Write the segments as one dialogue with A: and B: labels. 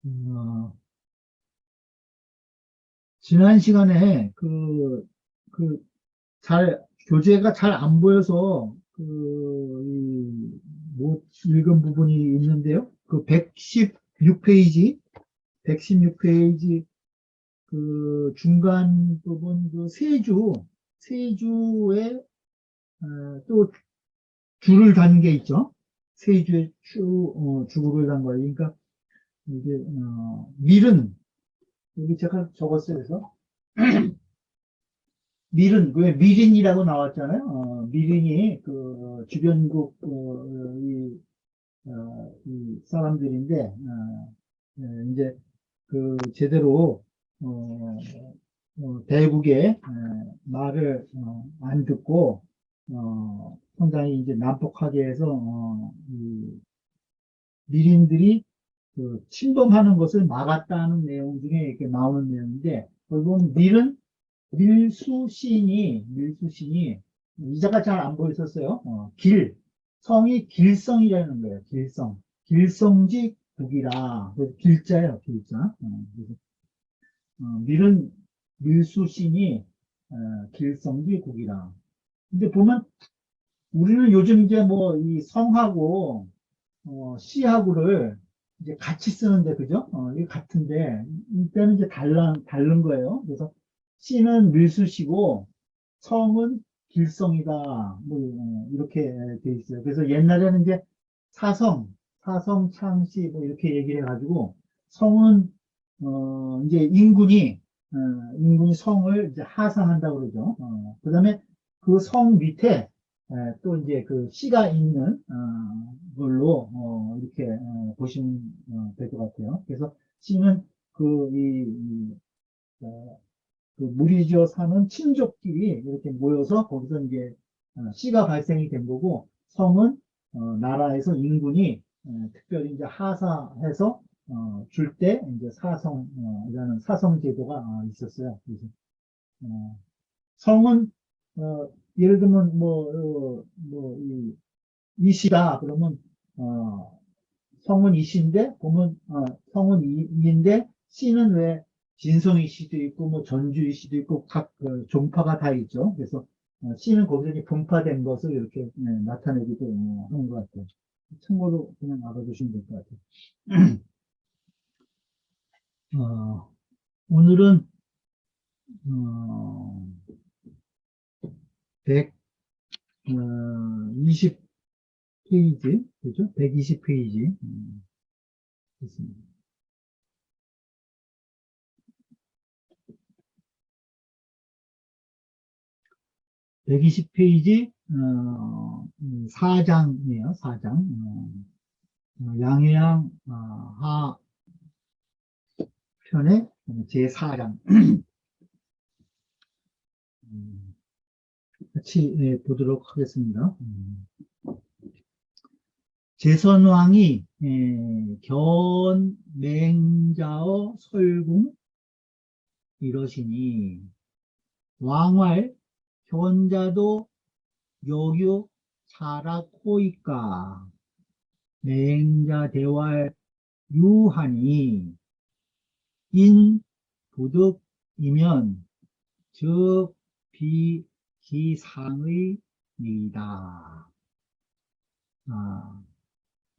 A: 어, 지난 시간에 교재가 잘 안 보여서 못 읽은 부분이 있는데요. 그 116페이지, 116페이지 그 중간 부분 세주에 또 줄을 단 게 있죠. 세주에 줄을 단 거예요. 그러니까 이게, 밀은, 여기 제가 적었어요. 그래서 밀은 왜 밀인이라고 나왔잖아요. 밀인이 그 주변국 이 사람들인데 이제 그 제대로 어, 대국의 말을 안 듣고 상당히 이제 난폭하게 해서 이 밀인들이 그 침범하는 것을 막았다는 내용 중에 이렇게 나오는 내용인데 결국 밀은 밀수신이, 이자가 잘 안 보였었어요. 성이 길성이라는 거예요. 길성지 국이라. 그래서 길자예요, 길자. 그래서, 밀은, 밀수신이, 길성지 국이라. 근데 보면, 우리는 요즘 이제 뭐, 이 성하고, 시하고를 이제 같이 쓰는데, 그죠? 이게 같은데, 이때는 이제 다른 거예요. 그래서, 시는 밀수시고, 성은 길성이다. 뭐, 이렇게 돼 있어요. 그래서 옛날에는 이제 사성, 창시, 뭐, 이렇게 얘기를 해가지고, 성은, 이제 인군이 성을 이제 하상한다고 그러죠. 그 다음에 그 성 밑에 또 이제 그 씨가 있는 걸로 이렇게 보시면 될 것 같아요. 그래서 씨는 그, 어, 그 무리지어 사는 친족끼리 이렇게 모여서 거기서 이제 씨가 발생이 된 거고 성은 나라에서 인군이 특별히 이제 하사해서 줄 때 이제 사성이라는 사성 제도가 있었어요. 그래서 성은 예를 들면 이시다 그러면 성은 이시인데 보면 성은 이인데 시는 왜 진성이 시도 있고 뭐 전주이 시도 있고 각 종파가 다 있죠. 그래서 시는 거기서 이제 분파된 것을 이렇게 나타내기도 하는 것 같아요. 참고로 그냥 알아두시면 될 것 같아요. 오늘은 어, 120페이지 그죠? 120페이지 됐습니다. 120페이지 4장이에요. 4장. 양해양 하편의 제4장 같이 보도록 하겠습니다. 제선왕이 견맹자어 설궁 이러시니 왕활 현자도 여유 사라코이까 맹자 대활 유하니 인 부득이면 즉 비기상의 니다.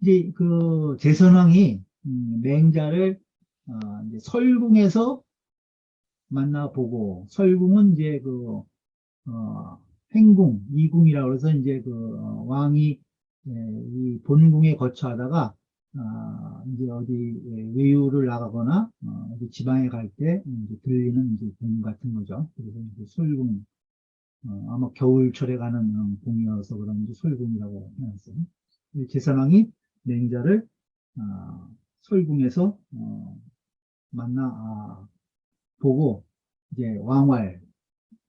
A: 이제 그 제선왕이 맹자를 이제 설궁에서 만나보고 설궁은 이제 행궁, 이궁이라고 해서 이제 왕이 이 본궁에 거처하다가 이제 어디 외유를 나가거나 어디 지방에 갈 때 이제 들리는 이제 궁 같은 거죠. 그래서 이제 설궁 아마 겨울철에 가는 궁이어서 그런지 설궁이라고 해놨어요. 제사왕이 맹자를 설궁에서 보고 이제 왕활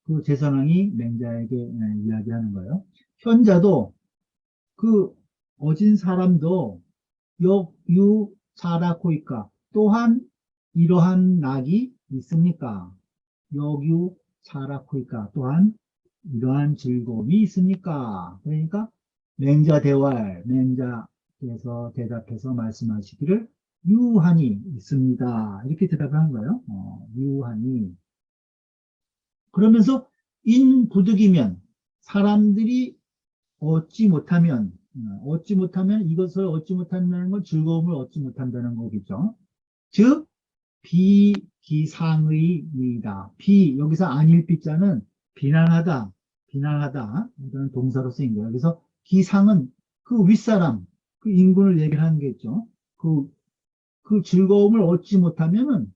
A: 그 제사왕이 맹자에게 이야기하는 거예요. 현자도 그 어진 사람도 역유 사라코이까 또한 이러한 낙이 있습니까? 역유 사라코이까 또한 이러한 즐거움이 있습니까? 그러니까 맹자 대활 맹자께서 대답해서 말씀하시기를 유한이 있습니다. 이렇게 대답을 한 거예요. 유한이. 그러면서 인부득이면 사람들이 얻지 못하면 이것을 얻지 못한다는 건 즐거움을 얻지 못한다는 거겠죠. 즉 비기상의이다. 여기서 아닐 비자는 비난하다 이런 동사로 쓰인 거예요. 그래서 기상은 그 윗사람, 그 인군을 얘기를 하는 게 있죠. 그 즐거움을 얻지 못하면은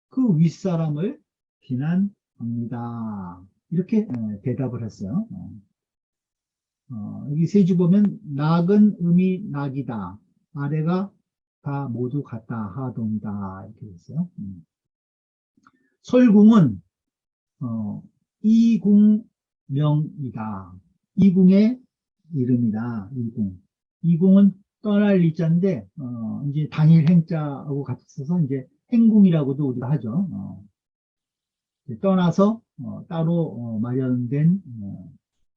A: 그 윗사람을 비난합니다. 이렇게 대답을 했어요. 여기 세 줄 보면 낙은 음이 낙이다. 아래가 다 모두 같다 하동이다 이렇게 됐어요. 설궁은 이궁명이다. 이궁의 이름이다. 이궁은 떠날 이자인데 이제 단일 행자하고 같이 써서 이제 행궁이라고도 우리가 하죠. 이제 떠나서 따로 마련된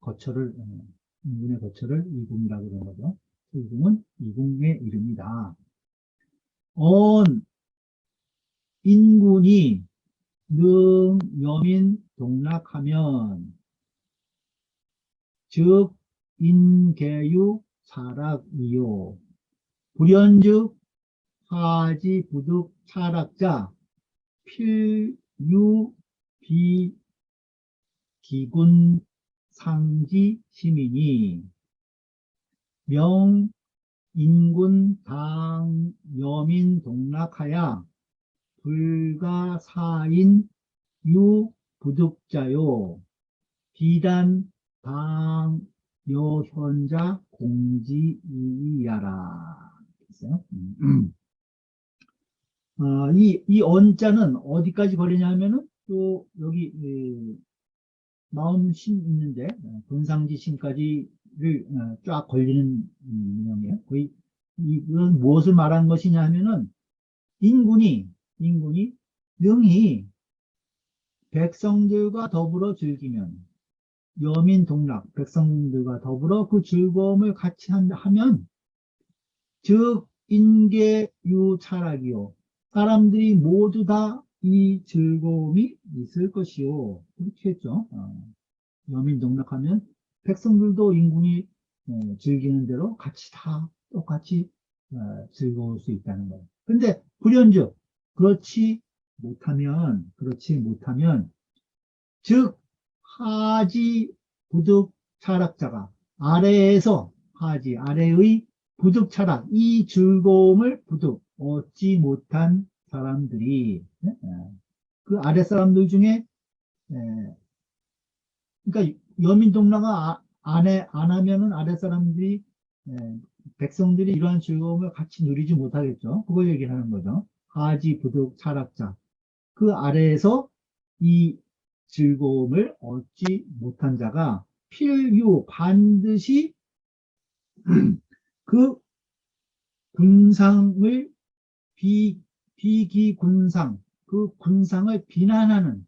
A: 거처를 인군의 거처를 이궁이라고 그러는 거죠. 이궁은 이궁의 이름이다. 언 인군이 능 여민 동락하면 즉 인계유 사락이요 불연즉 하지 부득 차락자 필유 비기군 상지 시민이 명 인군 당 여민 동락하야 불가사인 유 부득자요 비단 당 여현자 공지이야라. 됐어요? 이 언자는 어디까지 걸리냐면은 또 여기 마음 신 있는데 분상지 신까지를 쫙 걸리는 내용이에요. 거의 이건 무엇을 말하는 것이냐 하면은 인군이 능히 백성들과 더불어 즐기면 여민 동락 백성들과 더불어 그 즐거움을 같이 하면 즉 인계유차락이요 사람들이 모두 다 이 즐거움이 있을 것이요 그렇게 했죠. 여민 동락하면 백성들도 인군이 즐기는 대로 같이 다 똑같이 즐거울 수 있다는 거예요. 근데 불연즉 그렇지 못하면 즉 하지 부득 차락자가 아래에서 아래의 부득 차락 이 즐거움을 부득 얻지 못한 사람들이 그 아래 사람들 중에 그러니까 여민동락을 안 하면은 아래 사람들이 백성들이 이러한 즐거움을 같이 누리지 못하겠죠. 그걸 얘기하는 거죠. 하지 부득 차락자 그 아래에서 이 즐거움을 얻지 못한 자가 필유 반드시 그 군상을 비기군상 그 군상을 비난하는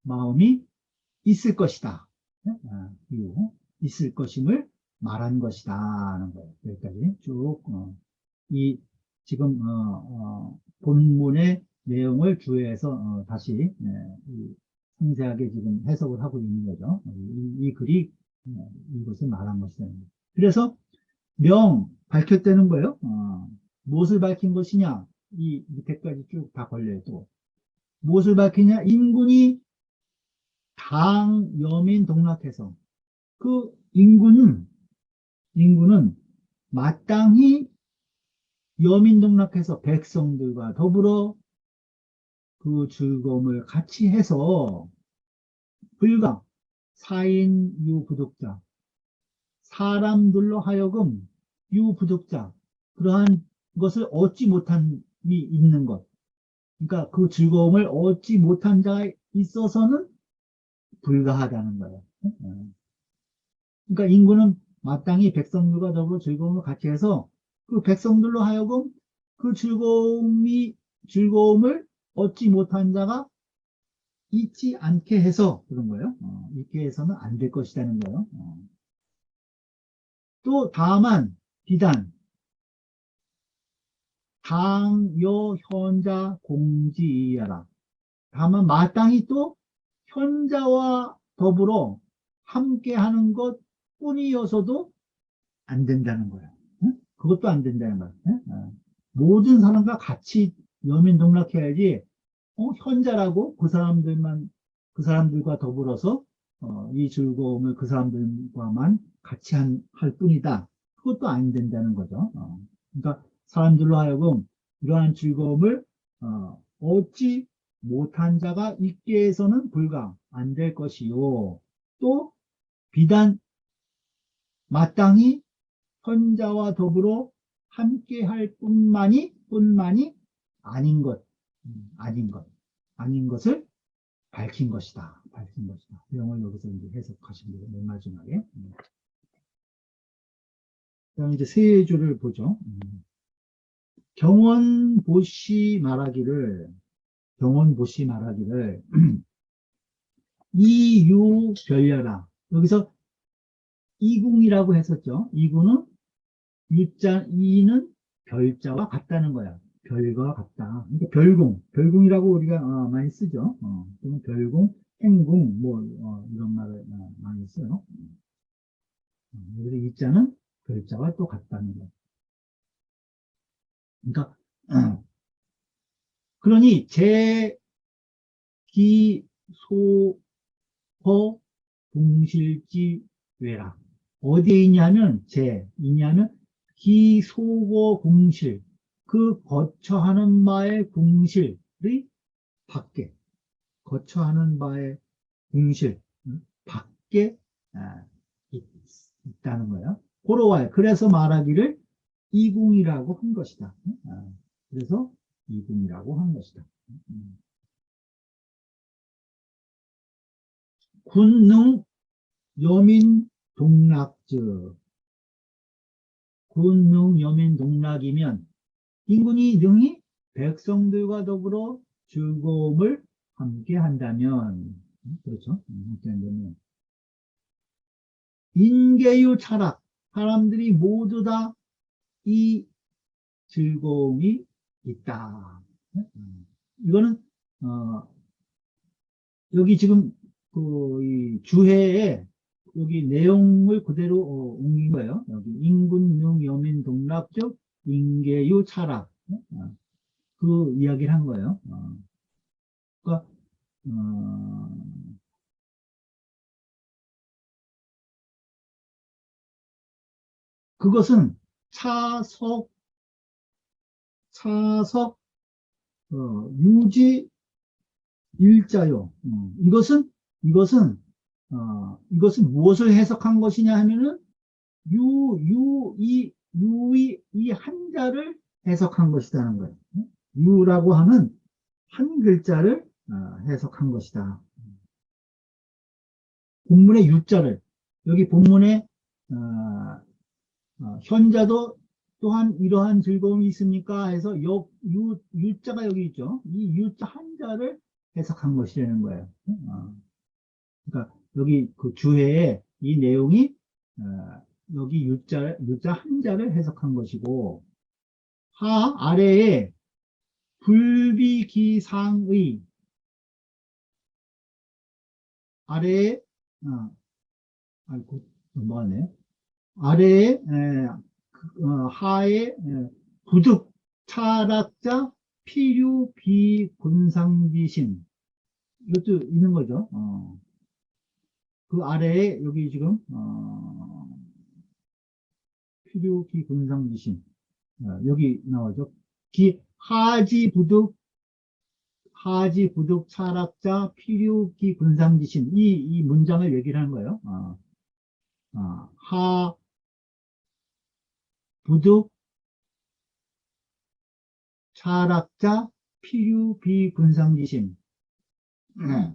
A: 마음이 있을 것이다. 있을 것임을 말한 것이다 하는 거예요. 여기까지 쭉 이 지금 본문의 내용을 주해해서 다시 상세하게 지금 해석을 하고 있는 거죠. 이 글이 이것을 말한 것이다. 그래서 밝혔다는 거예요. 무엇을 밝힌 것이냐? 이 밑에까지 쭉 다 걸려요. 또 무엇을 밝히냐? 인군이 당 여민 동락해서 그 인군은 마땅히 여민 동락해서 백성들과 더불어 그 즐거움을 같이 해서 불가 사인 유부득자 사람들로 하여금 유부득자 그러한 것을 얻지 못함이 있는 것 그러니까 그 즐거움을 얻지 못한 자에 있어서는 불가하다는 거예요. 그러니까 인구는 마땅히 백성들과 더불어 즐거움을 같이 해서 그 백성들로 하여금 그 즐거움을 얻지 못한 자가 있지 않게 해서 그런 거예요. 있게 해서는 안 될 것이라는 거예요. 또 비단 당여 현자 공지이여라. 다만 마땅히 또 현자와 더불어 함께 하는 것 뿐이어서도 안 된다는 거야. 응? 그것도 안 된다는 거야. 응? 모든 사람과 같이 여민동락해야지, 현자라고 그 사람들과 더불어서, 이 즐거움을 그 사람들과만 같이 할 뿐이다. 그것도 안 된다는 거죠. 그러니까 사람들로 하여금 이러한 즐거움을, 얻지 못한 자가 있게 해서는 불가 안 될 것이요. 또, 비단 마땅히 현자와 더불어 함께 할 뿐만이 아닌 것을 밝힌 것이다. 내용을 여기서 이제 해석하신 거예요. 맨 마지막에. 그다음 이제 세 줄을 보죠. 경원보시 말하기를, 이유별려라. 여기서 이궁이라고 했었죠. 이궁은 이는 별자와 같다는 거야. 별과 같다. 그러니까 별궁이라고 우리가 많이 쓰죠. 또는 별궁, 행궁, 뭐 이런 말을 많이 써요. 그래서 이자는 별자와 또 같다는 거야. 그러니까 그러니 제기소허 궁실지 외라. 어디에 있냐면 기소거 궁실, 그 거처하는 바의 궁실의 밖에, 거처하는 바의 궁실 밖에 있다는 거예요. 고로와요. 그래서 말하기를 이궁이라고 한 것이다. 그래서 이궁이라고 한 것이다. 군능 여민 동락즉, 군능 여민 동락이면 인군이 능히 백성들과 더불어 즐거움을 함께 한다면, 그렇죠? 함께 한다면 인계유 철학, 사람들이 모두 다 이 즐거움이 있다. 이거는 여기 지금 이 주해에 여기 내용을 그대로 옮긴 거예요. 여기 인군능 여민 동락즉 인계유 철학, 그 이야기를 한 거예요. 그러니까 그것은 차석 유지 일자요. 이것은 무엇을 해석한 것이냐 하면은 이 한자를 해석한 것이라는 거예요. 유라고 하는 한 글자를 해석한 것이다. 본문의 유자를, 여기 본문에 현자도 또한 이러한 즐거움이 있습니까? 해서 유자가 여기 있죠. 이 유자 한자를 해석한 것이라는 거예요. 그러니까 여기 그 주해에 이 내용이 여기 유자 한자를 해석한 것이고, 아래에 불비기상의, 아래에 뭐하네, 아래에 하에 부득 차락자 필유 비군상지신, 이것도 있는 거죠. 그 아래에 여기 지금 필유 비군상지신, 여기 나오죠. 하지 부득 차락자 필유 비군상지신, 이 문장을 얘기를 하는 거예요. 부득 차락자 필유 비군상지심,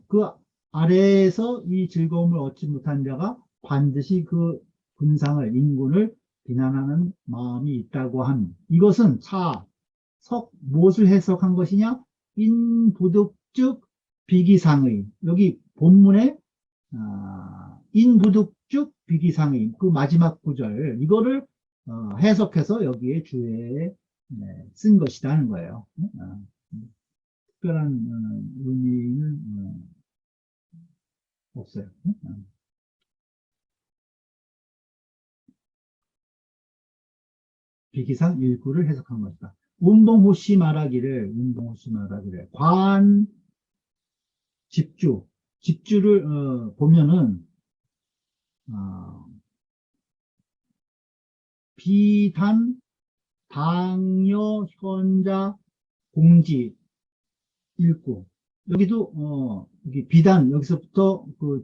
A: 그 아래에서 이 즐거움을 얻지 못한 자가 반드시 그 인군을 비난하는 마음이 있다고 한, 이것은 무엇을 해석한 것이냐? 인부득즉 비기상의, 여기 본문에 인부득즉 비기상의 그 마지막 구절, 이거를 해석해서 여기에 주에 쓴 것이다 하는 거예요. 특별한 의미는 없어요. 비기상 일구를 해석한 것이다. 운동호씨 말하기를, 집주를 보면은 비단, 당여, 현자, 공지, 일구. 여기도 여기 비단 여기서부터 그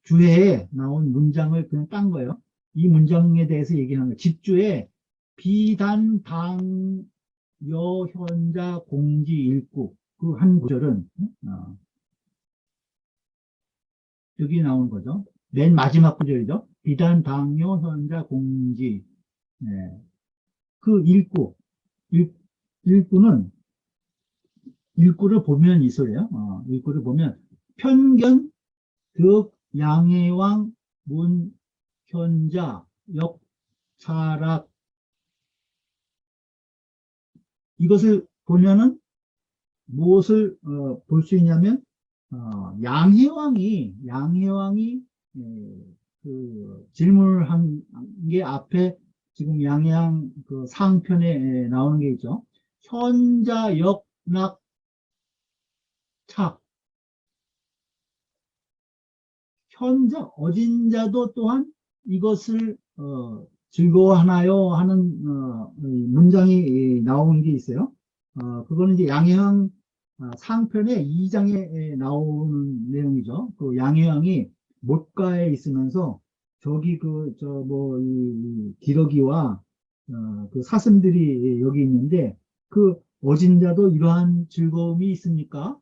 A: 주해에 나온 문장을 그냥 딴 거예요. 이 문장에 대해서 얘기하는 거예요. 집주에 비단, 당, 여, 현자, 공지, 일구. 그 한 구절은 여기 나오는 거죠. 맨 마지막 구절이죠. 비단, 당요, 현자, 공지. 네. 그 일구는 일구를 보면 이 소리예요. 일구를 보면 편견, 득, 양해왕, 문, 현자, 역, 차락. 이것을 보면은 무엇을 볼 수 있냐면 양해왕이 그 질문을 한 게 앞에 지금 양해왕 그 상편에 나오는 게 있죠. 현자, 역, 낙, 착. 현자, 어진자도 또한 이것을 즐거워하나요? 하는 문장이 나오는 게 있어요. 그거는 이제 양해왕 상편의 2장에 나오는 내용이죠. 그 양해왕이 못가에 있으면서 저기 이 기러기와 그 사슴들이 여기 있는데 그 어진자도 이러한 즐거움이 있습니까?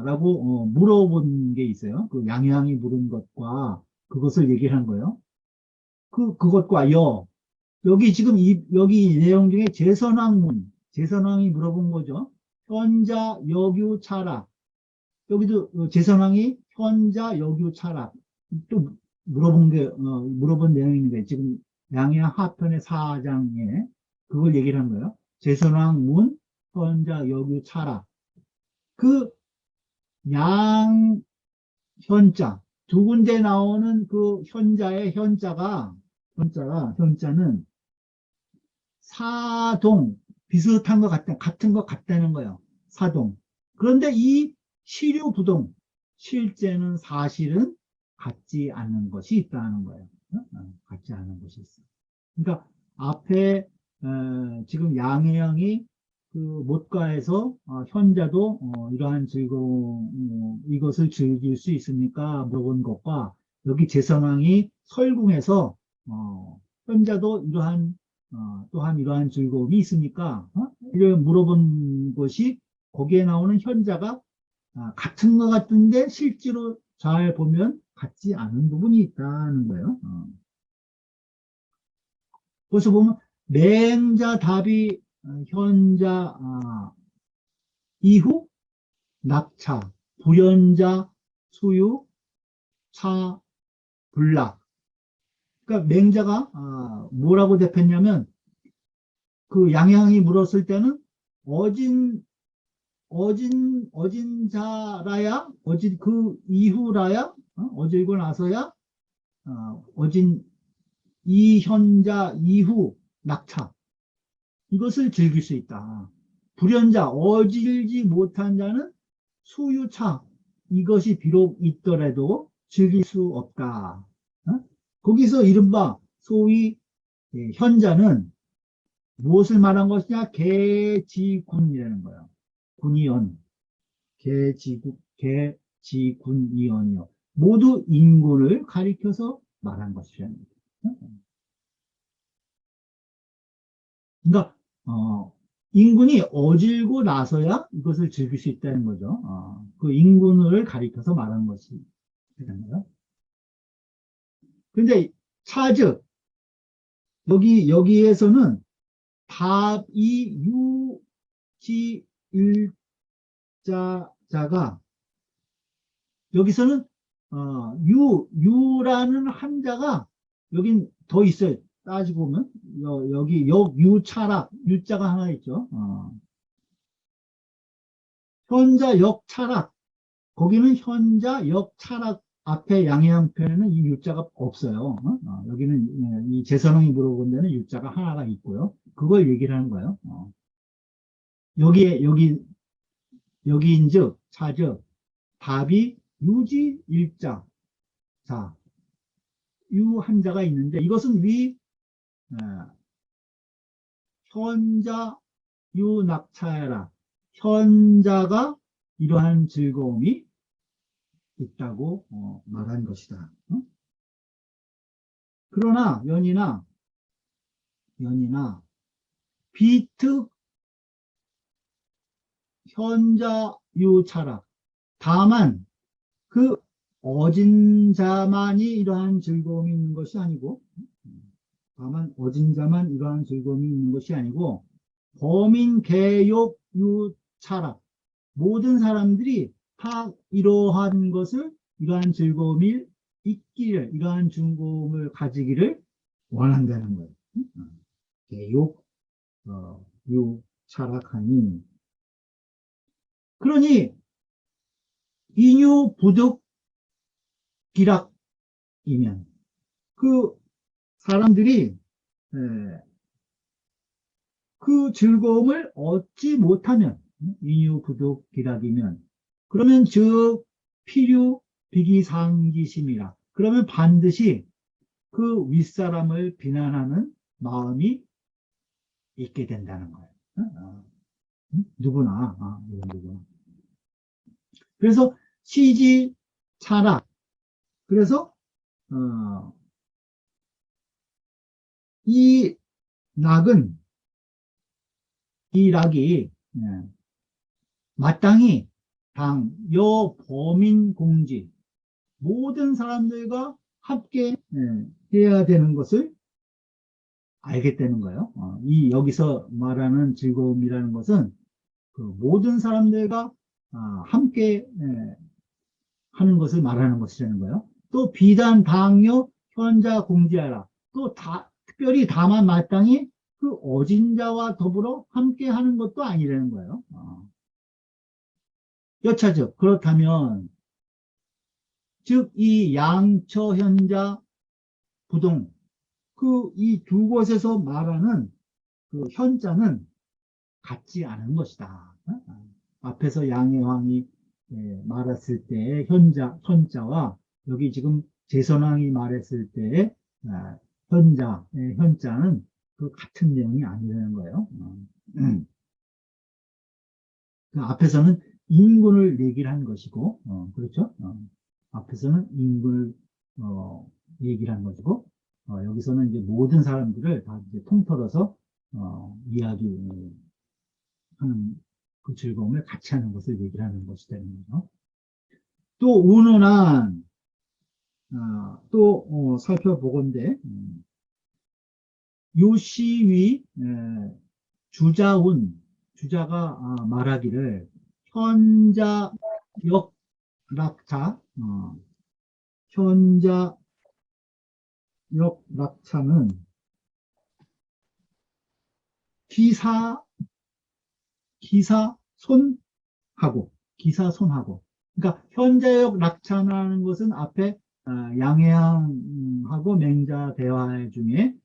A: 라고 물어본 게 있어요. 그 양양이 물은 것과 그것을 얘기를 한 거예요. 그것과 여기 지금 여기 내용 중에 제선왕이 물어본 거죠. 현자, 여규, 차락. 여기도 제선왕이 현자, 여규, 차락. 또 물어본 내용인데 지금 양양 하편의 4장에 그걸 얘기를 한 거예요. 제선왕 문, 현자, 여규, 차락. 그 양현자 두 군데 나오는 그 현자의 현자는 사동 비슷한 것 같은 것 같다는 거예요. 사동. 그런데 이 시류부동 실제는 사실은 같지 않은 것이 있다는 거예요. 같지 않은 것이 있어. 그러니까 앞에 지금 양해영이 그 못가에서 현자도 이러한 즐거움 이것을 즐길 수 있습니까? 물어본 것과 여기 제선왕이 설궁에서 현자도 또한 이러한 즐거움이 있습니까? 이런 물어본 것이 거기에 나오는 현자가 같은 것 같은데 실제로 잘 보면 같지 않은 부분이 있다는 거예요. 그래서 보면 맹자 답이 현자 이후 낙차 불현자 수유 차 불락. 그러니까 맹자가 뭐라고 대표했냐면 그 양양이 물었을 때는 어진자라야 그 이후라야 어질고 나서야 어진 이현자 이후 낙차 이것을 즐길 수 있다. 불현자 어질지 못한 자는 수유차 이것이 비록 있더라도 즐길 수 없다. 거기서 이른바 소위 현자는 무엇을 말한 것이냐? 개지군이라는 거예요. 군의원, 개지군의원이요. 모두 인군을 가리켜서 말한 것이죠. 그러니까 인군이 어질고 나서야 이것을 즐길 수 있다는 거죠. 그 인군을 가리켜서 말한 것이 되는 거예요. 근데 차즉 여기에서는 답이 유지일자가 여기서는 유라는 한자가 여긴 더 있어요. 따지고 보면, 여기, 유차락, 유자가 하나 있죠. 현자, 역차락. 거기는 현자, 역차락 앞에 양해양편에는 이 유자가 없어요. 여기는, 이 재선왕이 물어본 데는 유자가 하나가 있고요. 그걸 얘기를 하는 거예요. 여기인즉, 차즉, 답이 유지 일자. 자, 유 한자가 있는데, 이것은 현자 유낙차야라. 현자가 이러한 즐거움이 있다고 말한 것이다. 그러나 연이나 비특 현자 유차라. 다만 그 어진 자만이 이러한 즐거움이 있는 것이 아니고, 다만 어진 자만 이러한 즐거움이 있는 것이 아니고, 범인 개욕 유차라. 모든 사람들이 다 이러한 것을, 이러한 즐거움이 있기를, 이러한 즐거움을 가지기를 원한다는 거예요. 개욕 유차락하니. 그러니 인유 부득 기락이면 그 사람들이 그 즐거움을 얻지 못하면, 인유 부득 기락이면, 그러면 즉 필요 비기상기심이라. 그러면 반드시 그 윗사람을 비난하는 마음이 있게 된다는 거예요. 누구나. 누구나. 그래서 시지 차락. 그래서 이 낙은, 이 낙이 마땅히 여 범인 공지, 모든 사람들과 함께 해야 되는 것을 알겠다는 거예요. 여기서 말하는 즐거움이라는 것은 그 모든 사람들과 함께 하는 것을 말하는 것이라는 거예요. 또 비단 당요 현자 공지하라. 또 특별히 다만 마땅히 그 어진 자와 더불어 함께 하는 것도 아니라는 거예요. 여차즉 그렇다면 즉 이 양처 현자 부동, 그 이 두 곳에서 말하는 그 현자는 같지 않은 것이다. 앞에서 양해왕이 말했을 때의 현자와 여기 지금 제선왕이 말했을 때의 현자는 그 같은 내용이 아니라는 거예요. 그 앞에서는 인군을 얘기를 한 것이고, 그렇죠? 앞에서는 인군을 얘기를 한 것이고, 여기서는 이제 모든 사람들을 다 이제 통틀어서 이야기하는 그 즐거움을 같이 하는 것을 얘기를 하는 것이 되는 거죠. 또 운운한 또 살펴보건대 요시위 주자가 말하기를 현자 역락차 현자 역락차는 기사손하고 그러니까 현자역 낙차라는 것은 앞에 양해항하고 맹자 대화 중에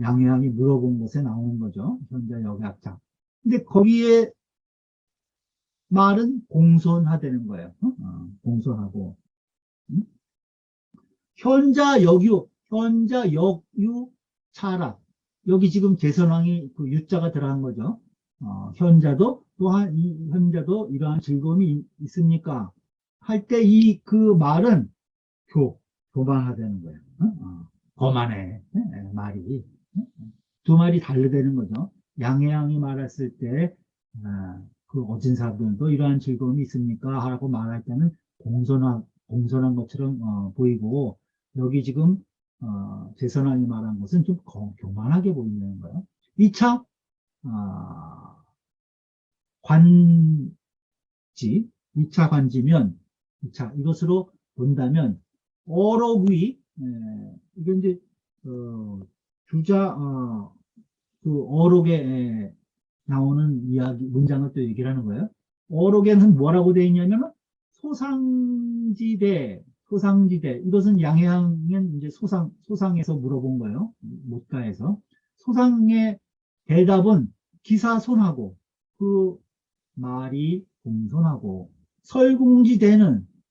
A: 양해항이 물어본 것에 나오는 거죠. 현자역 낙차. 근데 거기에 말은 공손하다는 거예요. 공손하고. 현자역유 차락. 여기 지금 제선왕이 그 유자가 들어간 거죠. 현자도 또한 이 현자도 이러한 즐거움이 있습니까? 할 때 그 말은 교만하다는 거예요. 거만해. 말이. 두 말이 다르다는 거죠. 양해양이 말했을 때, 그 어진 사람들도 이러한 즐거움이 있습니까? 하고 말할 때는 공손한 것처럼 보이고, 여기 지금, 제선왕이 말한 것은 좀 교만하게 보인다는 거예요. 2차, 관지, 2차 관지면, 2차, 이것으로 본다면, 어록위, 이게 이제, 주자, 그 어록에 나오는 이야기, 문장을 또 얘기를 하는 거예요. 어록에는 뭐라고 되어 있냐면, 소상지대. 이것은 양해하면 이제 소상에서 물어본 거예요. 못가에서. 소상의 대답은 기사손하고, 그 말이 공손하고,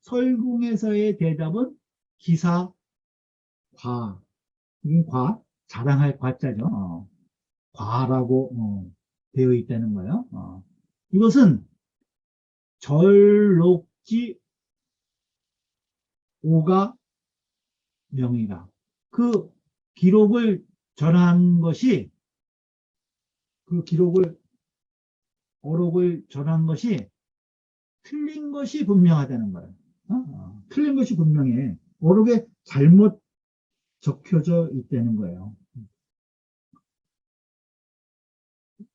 A: 설궁에서의 대답은 기사과, 이게 자랑할 과자죠. 과라고 되어 있다는 거예요. 이것은 절록지 오가 명이다. 그 기록을 전한 것이, 그 어록을 전한 것이 틀린 것이 분명하다는 거예요. 틀린 것이 분명해. 어록에 잘못 적혀져 있다는 거예요.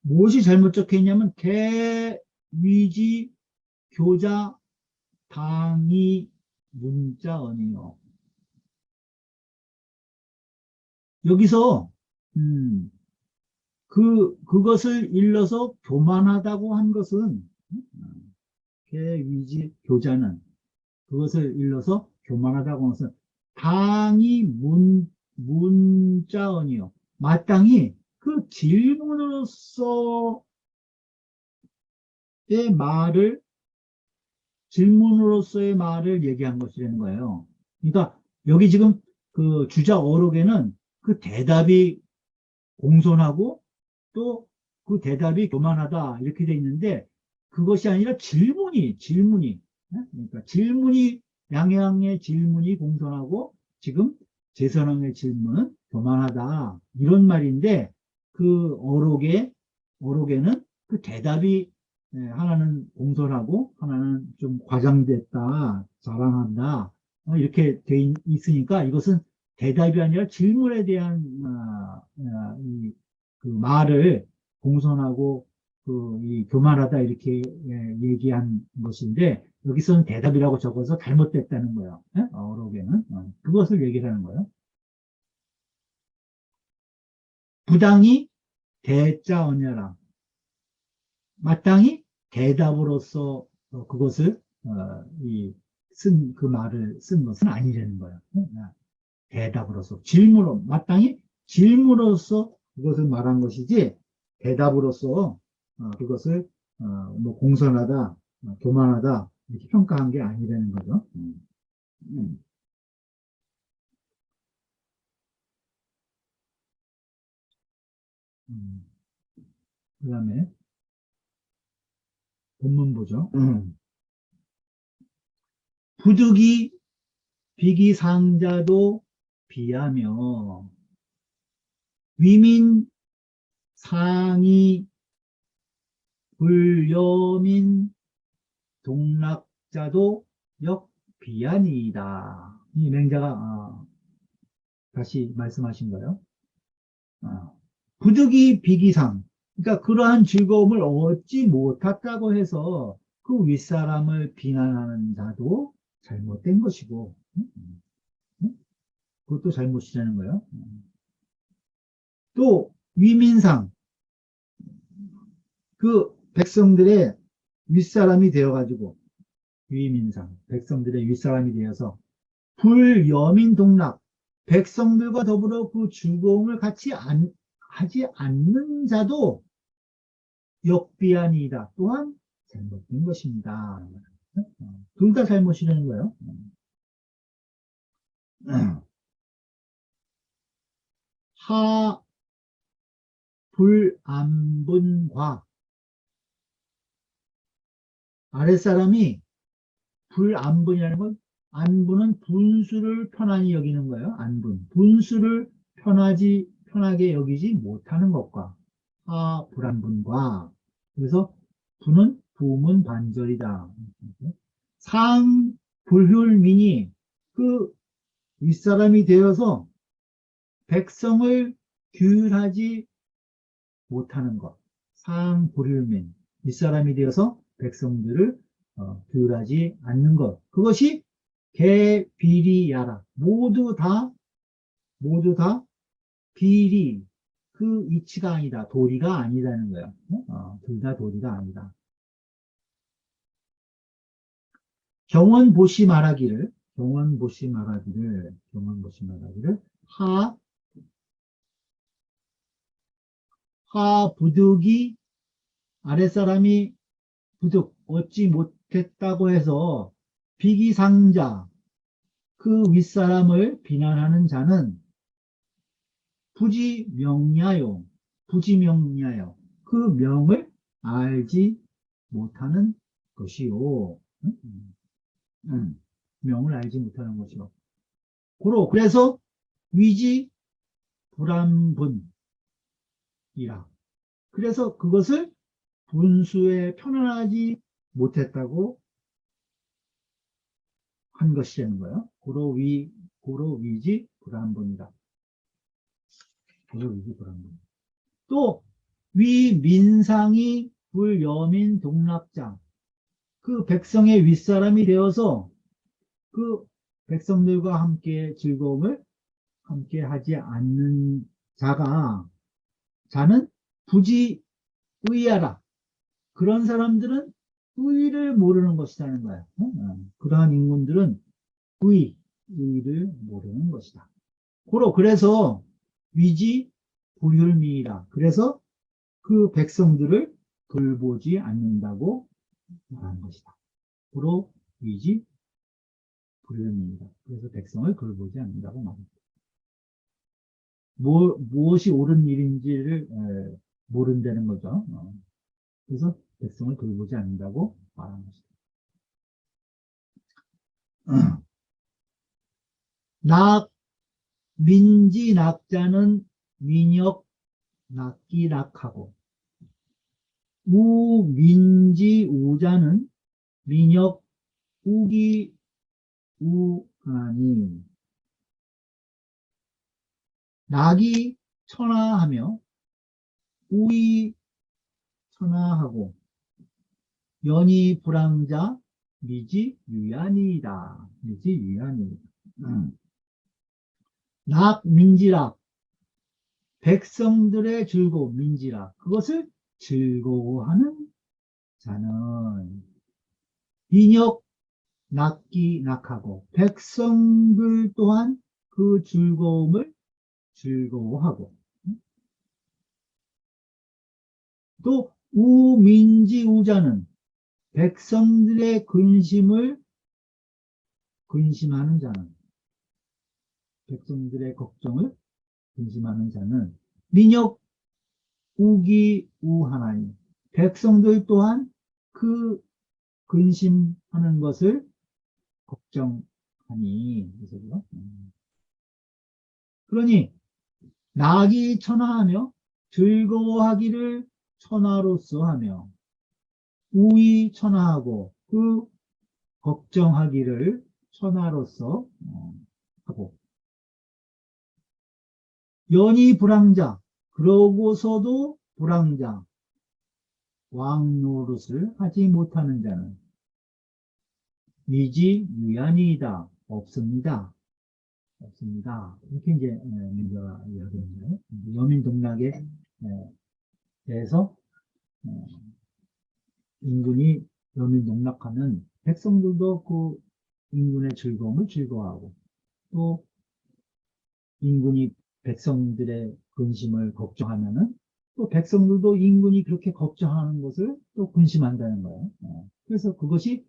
A: 무엇이 잘못 적혀 있냐면, 대위지 교자 당이 문자언이요. 여기서 그것을 일러서 교만하다고 한 것은, 개위지 교자는 그것을 일러서 교만하다고 한 것은 당이 문자언이요. 마땅히 그 질문으로서의 말을 얘기한 것이라는 거예요. 그러니까 여기 지금 그 주자 어록에는 그 대답이 공손하고 또 그 대답이 교만하다 이렇게 돼 있는데, 그것이 아니라 질문이 그러니까 양해왕의 질문이 공손하고 지금 제선왕의 질문은 교만하다 이런 말인데, 그 어록에는 그 대답이 하나는 공손하고 하나는 좀 과장됐다, 자랑한다 이렇게 돼 있으니까, 이것은 대답이 아니라 질문에 대한 그 말을 공손하고 이 교만하다 이렇게 얘기한 것인데, 여기서는 대답이라고 적어서 잘못됐다는 거예요. 어록에는 그것을 얘기를 하는 거예요. 부당히 대자 언여라. 마땅히 대답으로서 그것을 그 말을 쓴 것은 아니라는 거예요. 대답으로서 마땅히 질문으로서 그것을 말한 것이지, 대답으로서 그것을 뭐 공손하다, 교만하다 이렇게 평가한 게 아니라는 거죠. 그 다음에 본문 보죠. 부득이 비기상자도 비하며 위민 상이 불여민 동락자도 역비하니이다. 이 맹자가 다시 말씀하신 거예요. 부득이 비기상, 그러니까 그러한 즐거움을 얻지 못했다고 해서 그 윗사람을 비난하는 자도 잘못된 것이고, 그것도 잘못이라는 거예요. 또 위민상, 그 백성들의 윗사람이 되어가지고, 위민상, 백성들의 윗사람이 되어서 불여민 동락, 백성들과 더불어 그 즐거움을 같이 하지 않는 자도 역비하니이다. 또한 잘못된 것입니다. 둘 다 잘못이라는 거예요. 하 불안분과, 아랫사람이 불안분이라는 건, 안분은 분수를 편안히 여기는 거예요. 안분. 분수를 편하게 여기지 못하는 것과, 불안분과, 그래서 분은 부문 반절이다. 상 불효민이 그 윗사람이 되어서 백성을 규율하지 못하는 것. 상불효민, 윗사람이 되어서 백성들을 규율하지 않는 것. 그것이 개비리야라. 모두 다 비리, 그 이치가 아니다. 도리가 아니다는 거예요. 둘 다 도리가 아니다. 경원보시 말하기를, 하, 부득이 아랫사람이 부득 얻지 못했다고 해서 비기상자, 그 윗사람을 비난하는 자는 부지명냐요. 그 명을 알지 못하는 것이요. 명을 알지 못하는 것이요. 그래서 위지 불안분이라. 그래서 그것을 분수에 표현하지 못했다고 한 것이라는 거예요. 고로 위지 불안분이다. 또 위민상이 불여민 동락장, 그 백성의 윗사람이 되어서 그 백성들과 함께 즐거움을 함께 하지 않는 자는 부지의하라. 그런 사람들은 의를 모르는 것이라는 거야. 그러한 인군들은 의를 모르는 것이다. 그래서 위지 불혈미이라. 그래서 그 백성들을 돌보지 않는다고 말하는 것이다. 위지 불혈미이다. 그래서 백성을 돌보지 않는다고 말합니다. 무엇이 옳은 일인지를 모른다는 거죠. 그래서 백성을 돌보지 않는다고 말하는 것이다. 민지 낙자는 민역 낙기 낙하고, 우민지 우자는 민역 우기 우하니, 낙이 천하하며 우이 천하하고 연이 불황자 미지 유연이다. 낙민지락, 백성들의 즐거움, 민지락, 그것을 즐거워하는 자는 인역 낙기 낙하고, 백성들 또한 그 즐거움을 즐거워하고, 또 우민지 우자는 백성들의 근심하는 자는, 백성들의 걱정을 근심하는 자는 민역 우기 우하나니, 백성들 또한 그 근심하는 것을 걱정하니. 그러니 낙이 천하하며 즐거워하기를 천하로서 하며, 우이 천하하고 그 걱정하기를 천하로서 하고, 연이 불황자, 그러고서도 불황자, 왕노릇을 하지 못하는 자는 미지 유연이다. 없습니다. 이렇게 이제 문제가 이야기합니다. 여민동락에 대해서 인군이 여민동락하면 백성들도 그 인군의 즐거움을 즐거워하고, 또 인군이 백성들의 근심을 걱정하면은 또 백성들도 인군이 그렇게 걱정하는 것을 또 근심한다는 거예요. 그래서 그것이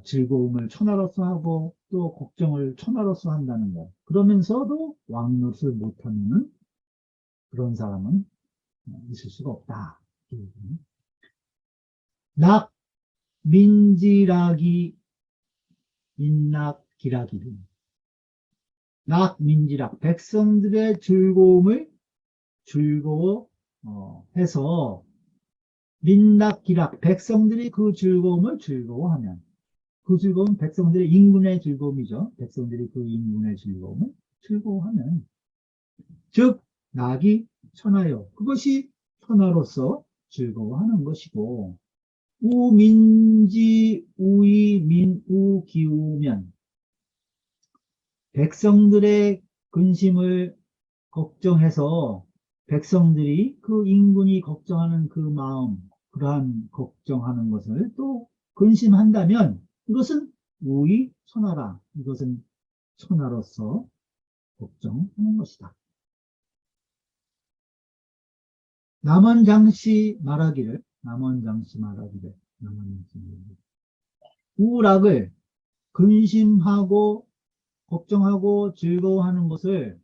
A: 즐거움을 천하로서 하고 또 걱정을 천하로서 한다는 거예요. 그러면서도 왕노릇을 못하는 그런 사람은 있을 수가 없다. 민지락이 민낙기락이니, 낙민지락, 백성들의 즐거움을 즐거워해서 민낙기락, 백성들이 그 즐거움을 즐거워하면, 그 즐거움은 백성들의 인군의 즐거움이죠. 백성들이 그 인군의 즐거움을 즐거워하면, 즉 낙이 천하요, 그것이 천하로서 즐거워하는 것이고, 우민지 우이 민우 기우면, 백성들의 근심을 걱정해서 백성들이 그 인군이 걱정하는 그 마음, 그러한 걱정하는 것을 또 근심한다면 이것은 우의 천하라. 이것은 천하로서 걱정하는 것이다. 남원장씨 말하기를, 우락을 근심하고 걱정하고 즐거워하는 것을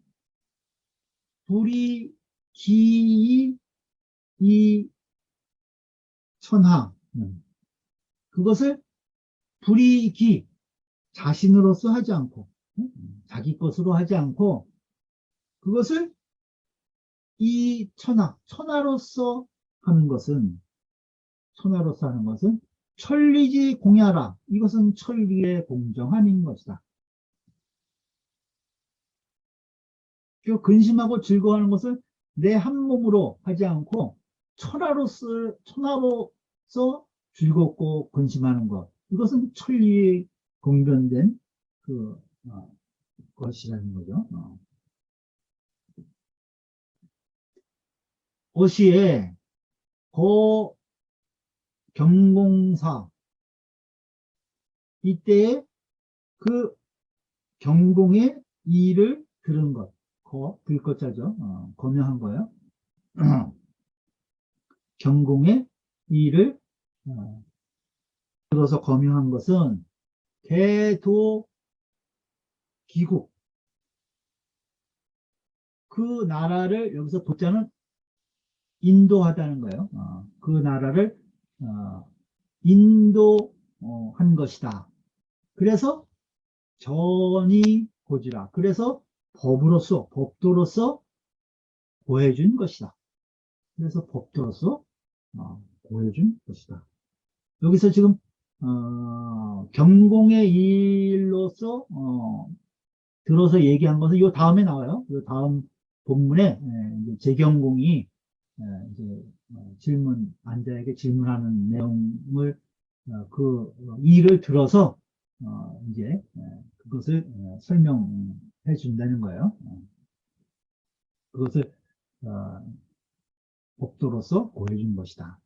A: 불이 기이 이 천하. 그것을 불이기 자신으로서 하지 않고 자기 것으로 하지 않고 그것을 이 천하로서 하는 것은 천리지 공야라. 이것은 천리의 공정함인 것이다. 그 근심하고 즐거워하는 것을 내 한 몸으로 하지 않고 천하로서 즐겁고 근심하는 것. 이것은 천리의 공변된 그 것이라는 거죠. 어시에 고 경공사 이때에 그 경공의 이를 들은 것. 들것자죠. 거명한 거예요. 경공의 이를 들어서 거명한 것은 대도 기국. 그 나라를 여기서 도자는 인도하다는 거예요. 그 나라를 인도한 것이다. 그래서 전이 고지라. 그래서 법도로서 보여준 것이다. 그래서 법도로서 보여준 것이다. 여기서 지금 경공의 일로서 들어서 얘기한 것은 이 다음에 나와요. 이 다음 본문에 이제 재경공이 이제 앉아에게 질문하는 내용을 그 일을 들어서 이제 그것을 설명해 준다는 거예요. 그것을 법도로서 보여준 것이다.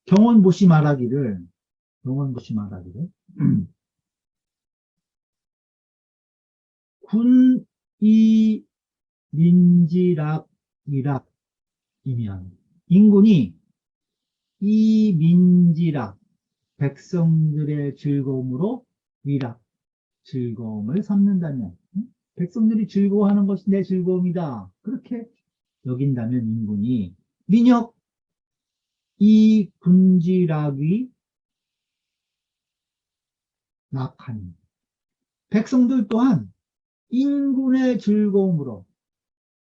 A: 경원보시 말하기를 군이 민지락이락이면 인군이 이 민지락 백성들의 즐거움으로 위락 즐거움을 삼는다면 백성들이 즐거워하는 것이 내 즐거움이다. 그렇게 여긴다면 인군이 민혁 이 군지락이 낙하니 백성들 또한 인군의 즐거움으로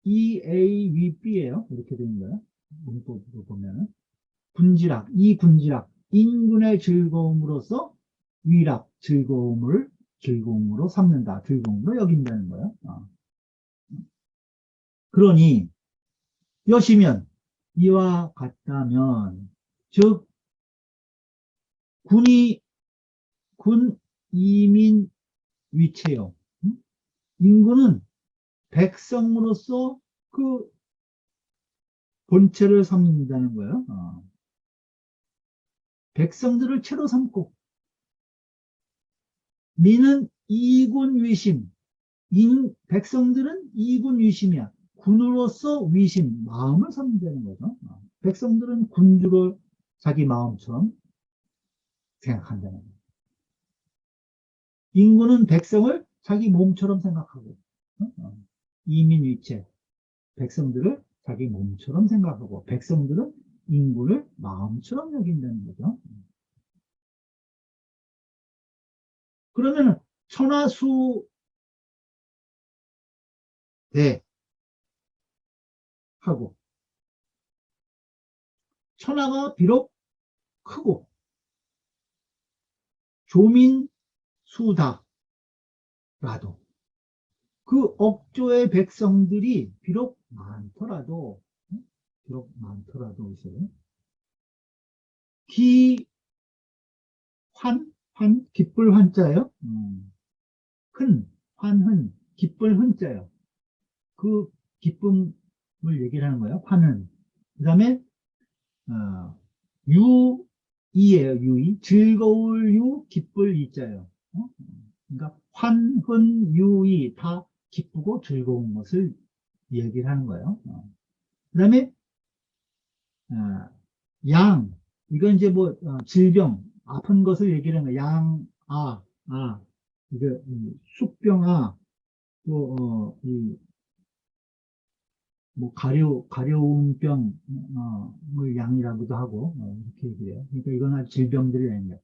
A: 이 A 위 B예요. 이렇게 되는 거예요. 문법으로 보면은 이 군지락 인군의 즐거움으로서 위락 즐거움으로 삼는다. 즐거움으로 여긴다는 거예요. 그러니 여시면 이와 같다면 즉 군 이민 위체요. 인군은 백성으로서 그 본체를 삼는다는 거예요. 백성들을 채로 삼고 민은 이군 위심 백성들은 이군 위심이야. 군으로서 위심 마음을 삼는다는 거죠. 백성들은 군주를 자기 마음처럼 생각한다는 거예요. 인군은 백성을 자기 몸처럼 생각하고 이민위체 백성들을 자기 몸처럼 생각하고 백성들은 인군을 마음처럼 여긴다는 거죠. 그러면 천하수 대 하고 천하가 비록 크고 조민수다라도 그 억조의 백성들이 비록 많더라도 있어요. 기쁠 환자예요. 환은 기쁠 흔자예요. 그 기쁨을 얘기를 하는 거예요. 환은. 그 다음에 유이예요. 유이. 즐거울 유, 기쁠 이자예요. 그러니까 환훈, 유이 다 기쁘고 즐거운 것을 얘기를 하는 거예요. 그 다음에 양. 이건 이제 뭐 질병, 아픈 것을 얘기를 하는 거예요. 양, 이거 숙병아, 또 뭐 가려움병 을 양이라고도 하고 이렇게 얘기해요. 그러니까 이건 아주 질병들이 아닌 거예요.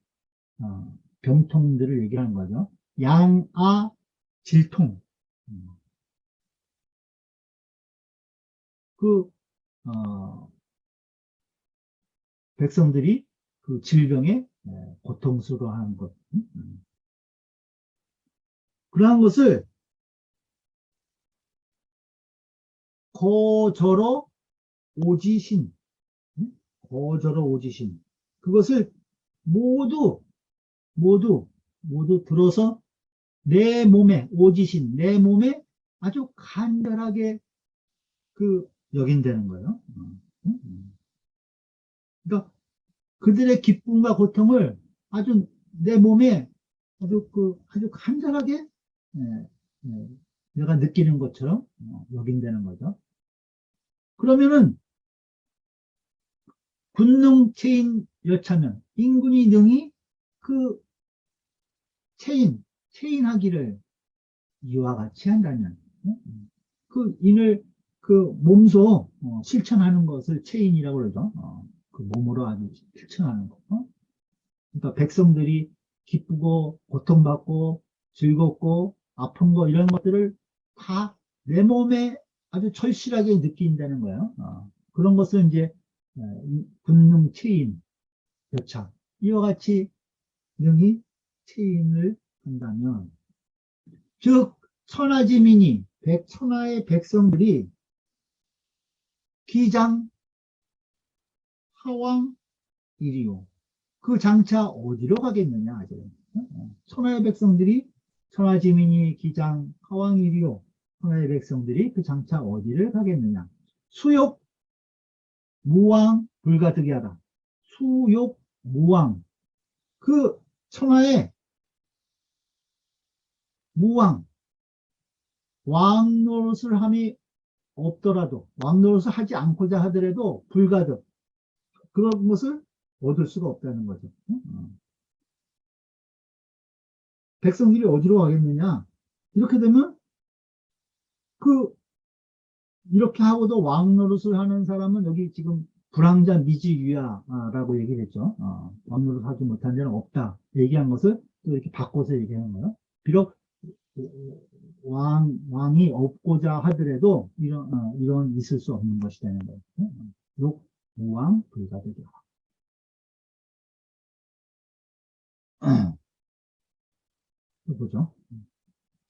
A: 병통들을 얘기하는 거죠. 양아 질통. 그 백성들이 그 질병에 고통스러워하는 것. 그러한 것을 거저러 오지신, 거저러 오지신. 그것을 모두 들어서 내 몸에, 오지신, 내 몸에 아주 간절하게 여긴다는 거예요. 그러니까 그들의 기쁨과 고통을 아주 내 몸에 아주 간절하게 내가 느끼는 것처럼 여긴다는 거죠. 그러면은 군능체인 여차면 인군이 능히 그 체인하기를 이와 같이 한다면 그 인을 몸소 실천하는 것을 체인이라고 그러죠. 그 몸으로 아주 실천하는 것. 그러니까 백성들이 기쁘고 고통받고 즐겁고 아픈 거 이런 것들을 다 내 몸에 아주 절실하게 느낀다는 거예요. 그런 것을 이제 군능 체인 여차 이와 같이 능히 체인을 한다면 즉 천하지민이 천하의 백성들이 기장 하왕 이리요 그 장차 어디로 가겠느냐. 천하의 백성들이 천하지민이 기장 하왕 이리요 천하의 백성들이 그 장차 어디를 가겠느냐. 수욕 무왕 불가득이 하다. 수욕 무왕 그 천하의 무왕 왕 노릇을 함이 없더라도 왕 노릇을 하지 않고자 하더라도 불가득 그런 것을 얻을 수가 없다는 거죠. 백성들이 어디로 가겠느냐. 이렇게 되면 이렇게 하고도 왕 노릇을 하는 사람은 여기 지금 불황자 미지유야라고 얘기를 했죠. 왕 노릇 하지 못한 자는 없다. 얘기한 것을 또 이렇게 바꿔서 얘기하는 거예요. 비록 왕이 없고자 하더라도 이런 있을 수 없는 것이 되는 거예요. 욕, 무왕, 불가득이야. 보죠.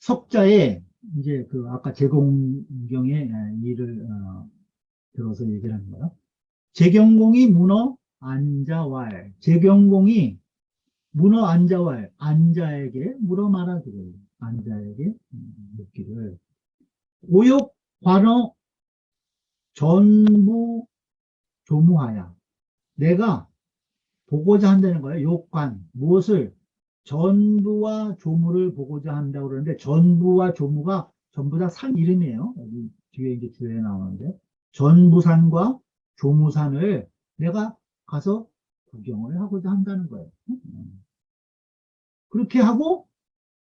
A: 석자에 이제 아까 제공경의 일을 들어서 얘기를 하는 거예요. 제경공이 문어 안자왈. 제경공이 문어 안자왈. 안자에게 물어 말하기를. 안자에게 묻기를. 오욕 관어 전부 조무하야. 내가 보고자 한다는 거예요. 욕관. 무엇을? 전부와 조무를 보고자 한다고 그러는데, 전부와 조무가 전부 다 산 이름이에요. 여기 뒤에 이제 주에 나오는데, 전부산과 조무산을 내가 가서 구경을 하고자 한다는 거예요. 그렇게 하고,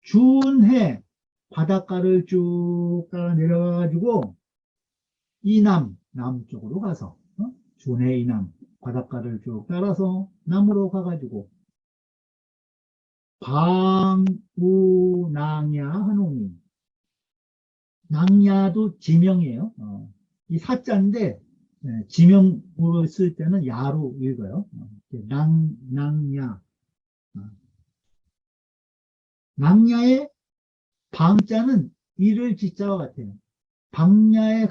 A: 준해, 바닷가를 쭉 따라 내려가가지고, 남쪽으로 가서, 준해 이남, 바닷가를 쭉 따라서 남으로 가가지고, 방우낭야 하노니. 낭야도 지명이에요. 이 사자인데 지명으로 쓸 때는 야로 읽어요. 낭야. 낭야의 방자는 이를 지자와 같아요. 방야에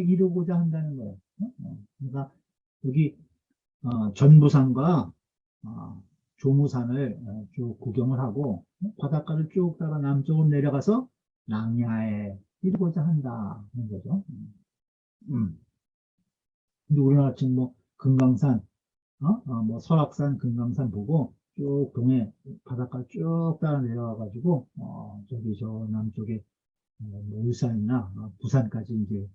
A: 이르고자 한다는 거예요. 그러니까 여기 전부산과 조무산을 쭉 구경을 하고 바닷가를 쭉 따라 남쪽으로 내려가서 낭야에 이루고자 한다는 거죠. 음. 근데 우리나라 지금 뭐 금강산, 뭐 설악산, 금강산 보고 쭉 동해 바닷가 쭉 따라 내려와가지고 저기 저 남쪽에 뭐 울산이나 부산까지 이제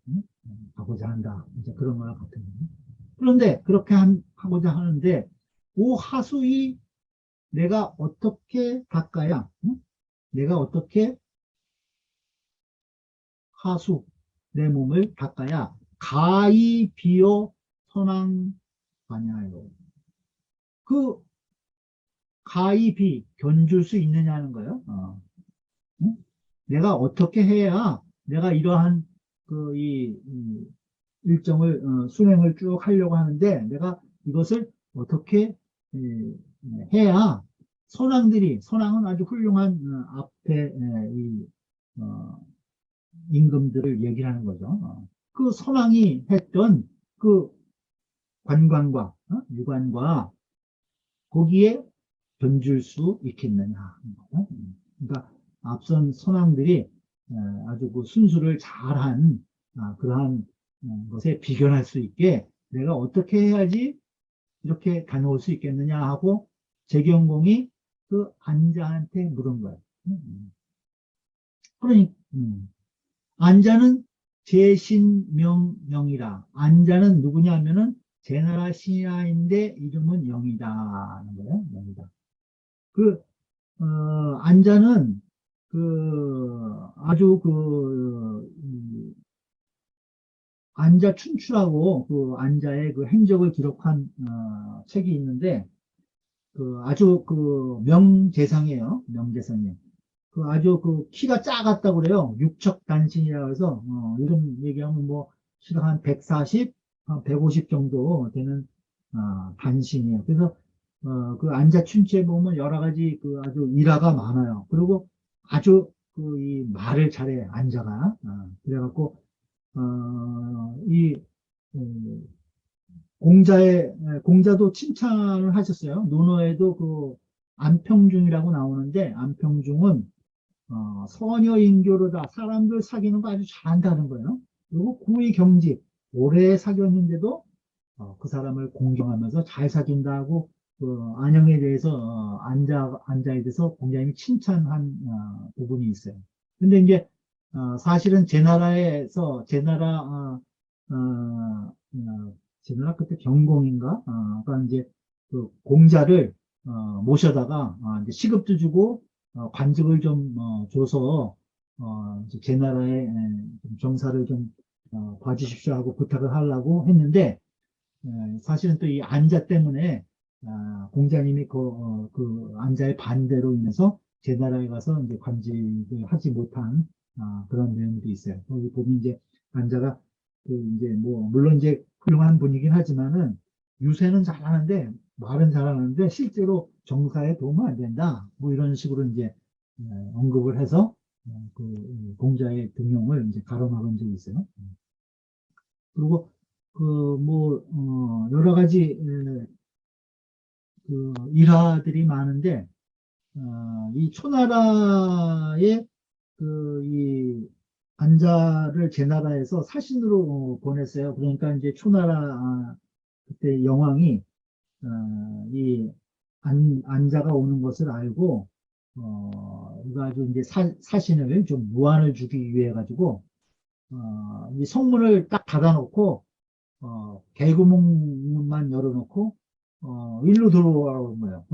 A: 가고자 한다. 이제 그런 거랑 같은 거예요. 그런데 그렇게 하고자 하는데 그 하수이 내가 어떻게 닦아야 내가 어떻게 하수 내 몸을 닦아야 가히 비어 선왕하냐요. 그 가히 비 견줄 수 있느냐는 거예요. 응? 내가 어떻게 해야 내가 이러한 이 일정을 수행을 쭉 하려고 하는데 내가 이것을 어떻게 해야 선왕은 아주 훌륭한 앞에 이 어, 임금들을 얘기하는 거죠. 그 선왕이 했던 그 관관과 유관과 거기에 견줄 수 있겠느냐. 그러니까 앞선 선왕들이 아주 그 순수를 잘한 그러한 것에 비견할 수 있게 내가 어떻게 해야지 이렇게 다녀올 수 있겠느냐 하고 재경공이 그 안자한테 물은 거예요. 그러니 안자는 제신명명이라. 안자는 누구냐면은 제나라 신하인데 이름은 영이다 하는 거예요. 영이다. 그 안자는 아주 안자 춘추라고 그 안자의 그 행적을 기록한 책이 있는데 아주 명재상이에요. 명재상이에요. 아주 키가 작았다고 그래요. 육척단신이라고 해서 이름 얘기하면 뭐 키가 한 140, 한 150 정도 되는 단신이에요. 그래서 그 안자 춘추에 보면 여러 가지 아주 일화가 많아요. 그리고 아주 이 말을 잘해 안자가. 그래갖고 이 공자도 칭찬을 하셨어요. 논어에도 안평중이라고 나오는데 안평중은 서녀인교로다. 사람들 사귀는 거 아주 잘한다는 거예요. 그리고 구의 경지, 오래 사귀었는데도 그 사람을 공경하면서 잘 사귄다고 안영에 대해서 안자에 대해서 공자님이 칭찬한 부분이 있어요. 근데 이제 사실은 제나라 그때 경공인가? 그러니까 이제 공자를 모셔다가 이제 시급도 주고 관직을 좀 줘서 이제 제나라의 좀 정사를 좀 봐주십시오 하고 부탁을 하려고 했는데 사실은 또 이 안자 때문에 공자님이 그 안자의 반대로 인해서 제나라에 가서 이제 관직을 하지 못한 그런 내용도 있어요. 거기 보면 이제 안자가 이제 뭐 물론 이제 훌륭한 분이긴 하지만은 유세는 잘하는데 말은 잘하는데 실제로 정사에 도움은 안 된다. 뭐 이런 식으로 이제 언급을 해서 공자의 등용을 이제 가로막은 적이 있어요. 그리고 여러 가지 일화들이 많은데 이 초나라의 이 안자를 제나라에서 사신으로 보냈어요. 그러니까 이제 초나라 그때 영왕이 이 안자가 오는 것을 알고 이거 아주 이제 사신을 좀 무안을 주기 위해 가지고 이 성문을 딱 닫아놓고 개구멍만 열어놓고 일로 들어오라고 한 거예요.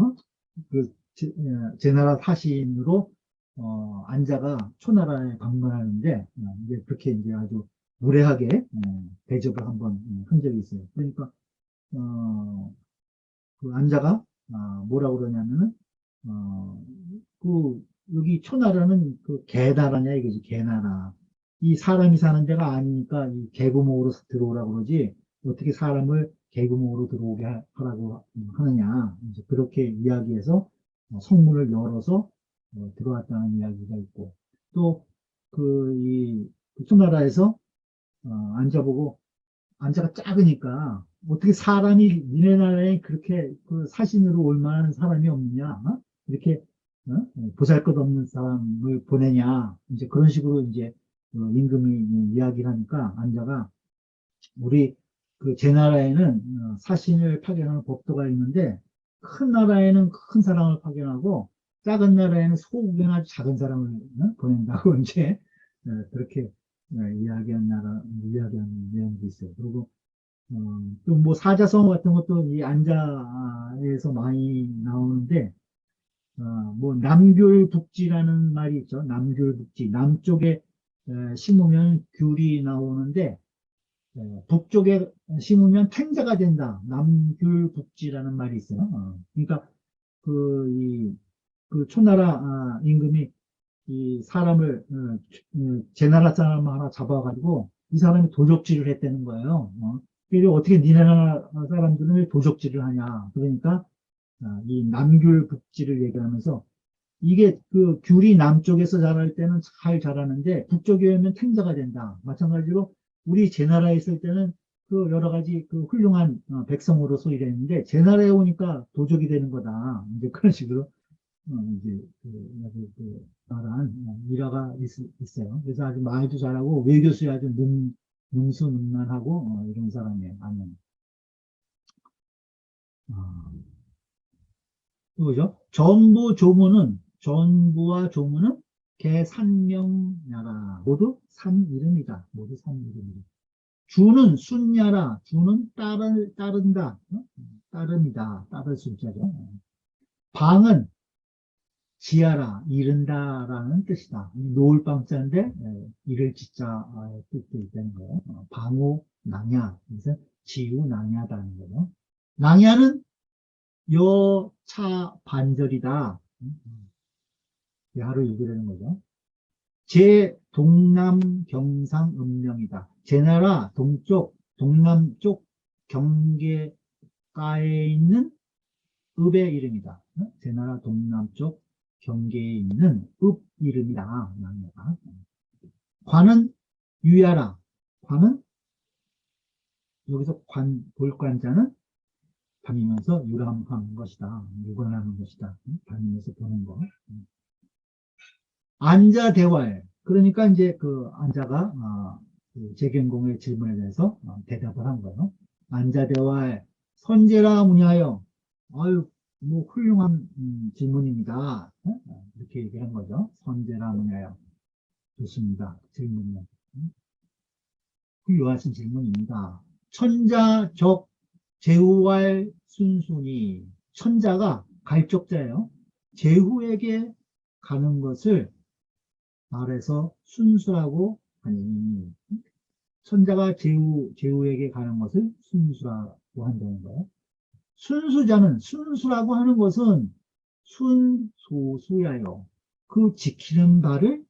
A: 제나라 사신으로 안자가 초나라에 방문하는데 이제 그렇게 이제 아주 무례하게 대접을 한번 한 적이 있어요. 그러니까 그 안자가 뭐라고 그러냐면은 어, 여기 초나라는 개나라냐 이거지. 개나라. 이 사람이 사는 데가 아니니까 이 개구멍으로 들어오라고 그러지 어떻게 사람을 개구멍으로 들어오게 하라고 하느냐. 이제 그렇게 이야기해서 성문을 열어서 들어왔다는 이야기가 있고 또 초나라에서 안자보고 안자가 작으니까 어떻게 사람이 니네 나라에 그렇게 사신으로 올 만한 사람이 없느냐 이렇게 보잘것없는 사람을 보내냐 이제 그런 식으로 이제 임금이 이야기를 하니까 안자가 우리 그 제 나라에는 사신을 파견하는 법도가 있는데 큰 나라에는 큰 사람을 파견하고 작은 나라에는 소국에는 아주 작은 사람을 보낸다고 이제 그렇게 이야기한 내용도 있어요. 그리고 또 뭐 사자성어 같은 것도 이 안자에서 많이 나오는데 뭐 남귤북지라는 말이 있죠. 남귤북지 남쪽에 심으면 귤이 나오는데 북쪽에 심으면 탱자가 된다. 남귤북지라는 말이 있어요. 그러니까 그 초나라 임금이 이 사람을 제 나라 사람 하나 잡아가지고 이 사람이 도적질을 했다는 거예요. 그래서 어떻게 니네 나라 사람들은 왜 도적질을 하냐. 그러니까 이 남귤북지를 얘기하면서 이게 그 귤이 남쪽에서 자랄 때는 잘 자라는데 북쪽에 오면 탱자가 된다. 마찬가지로 우리 제 나라에 있을 때는 그 여러 가지 그 훌륭한 백성으로서 일했는데 제 나라에 오니까 도적이 되는 거다. 이제 그런 식으로 이제 말한 일화가 있어요. 그래서 아주 말도 잘하고 외교수에 아주 능수능란하고 이런 사람이에요. 아는. 아, 그죠? 전부와 조무는 개산명야라. 모두 산 이름이다. 모두 산 이름이다. 주는 순야라. 주는 따른다. 따름이다. 따를 숫자죠. 방은 지하라. 이른다라는 뜻이다. 놓을 방자인데, 이를 지자 뜻도 있다는 거예요. 방호, 낭야. 그래서 지우, 낭야다는 거예요. 낭야는 여차 반절이다. 하루 얘기하는 거죠. 제 동남 경상 음명이다. 제 나라 동쪽, 동남쪽 경계가에 있는 읍의 이름이다. 제 나라 동남쪽 경계에 있는 읍 이름이다. 관은 유야라. 관은 여기서 볼관자는 다니면서 유람하는 것이다. 유관하는 것이다. 다니면서 보는 거. 안자 대활. 그러니까 이제 그 안자가 그 재경공의 질문에 대해서 대답을 한 거예요. 안자 대활 선제라 문야여. 아유, 뭐 훌륭한 질문입니다. 이렇게 얘기한 거죠. 선제라 문야여. 좋습니다. 질문은 훌륭하신 질문입니다. 천자적 제후할 순순히 천자가 갈적자예요. 제후에게 가는 것을 말해서 순수라고 하니 천자가 제후에게 가는 것을 순수라고 한다는 거예요. 순수라고 하는 것은 순소수야요. 그 지키는 바를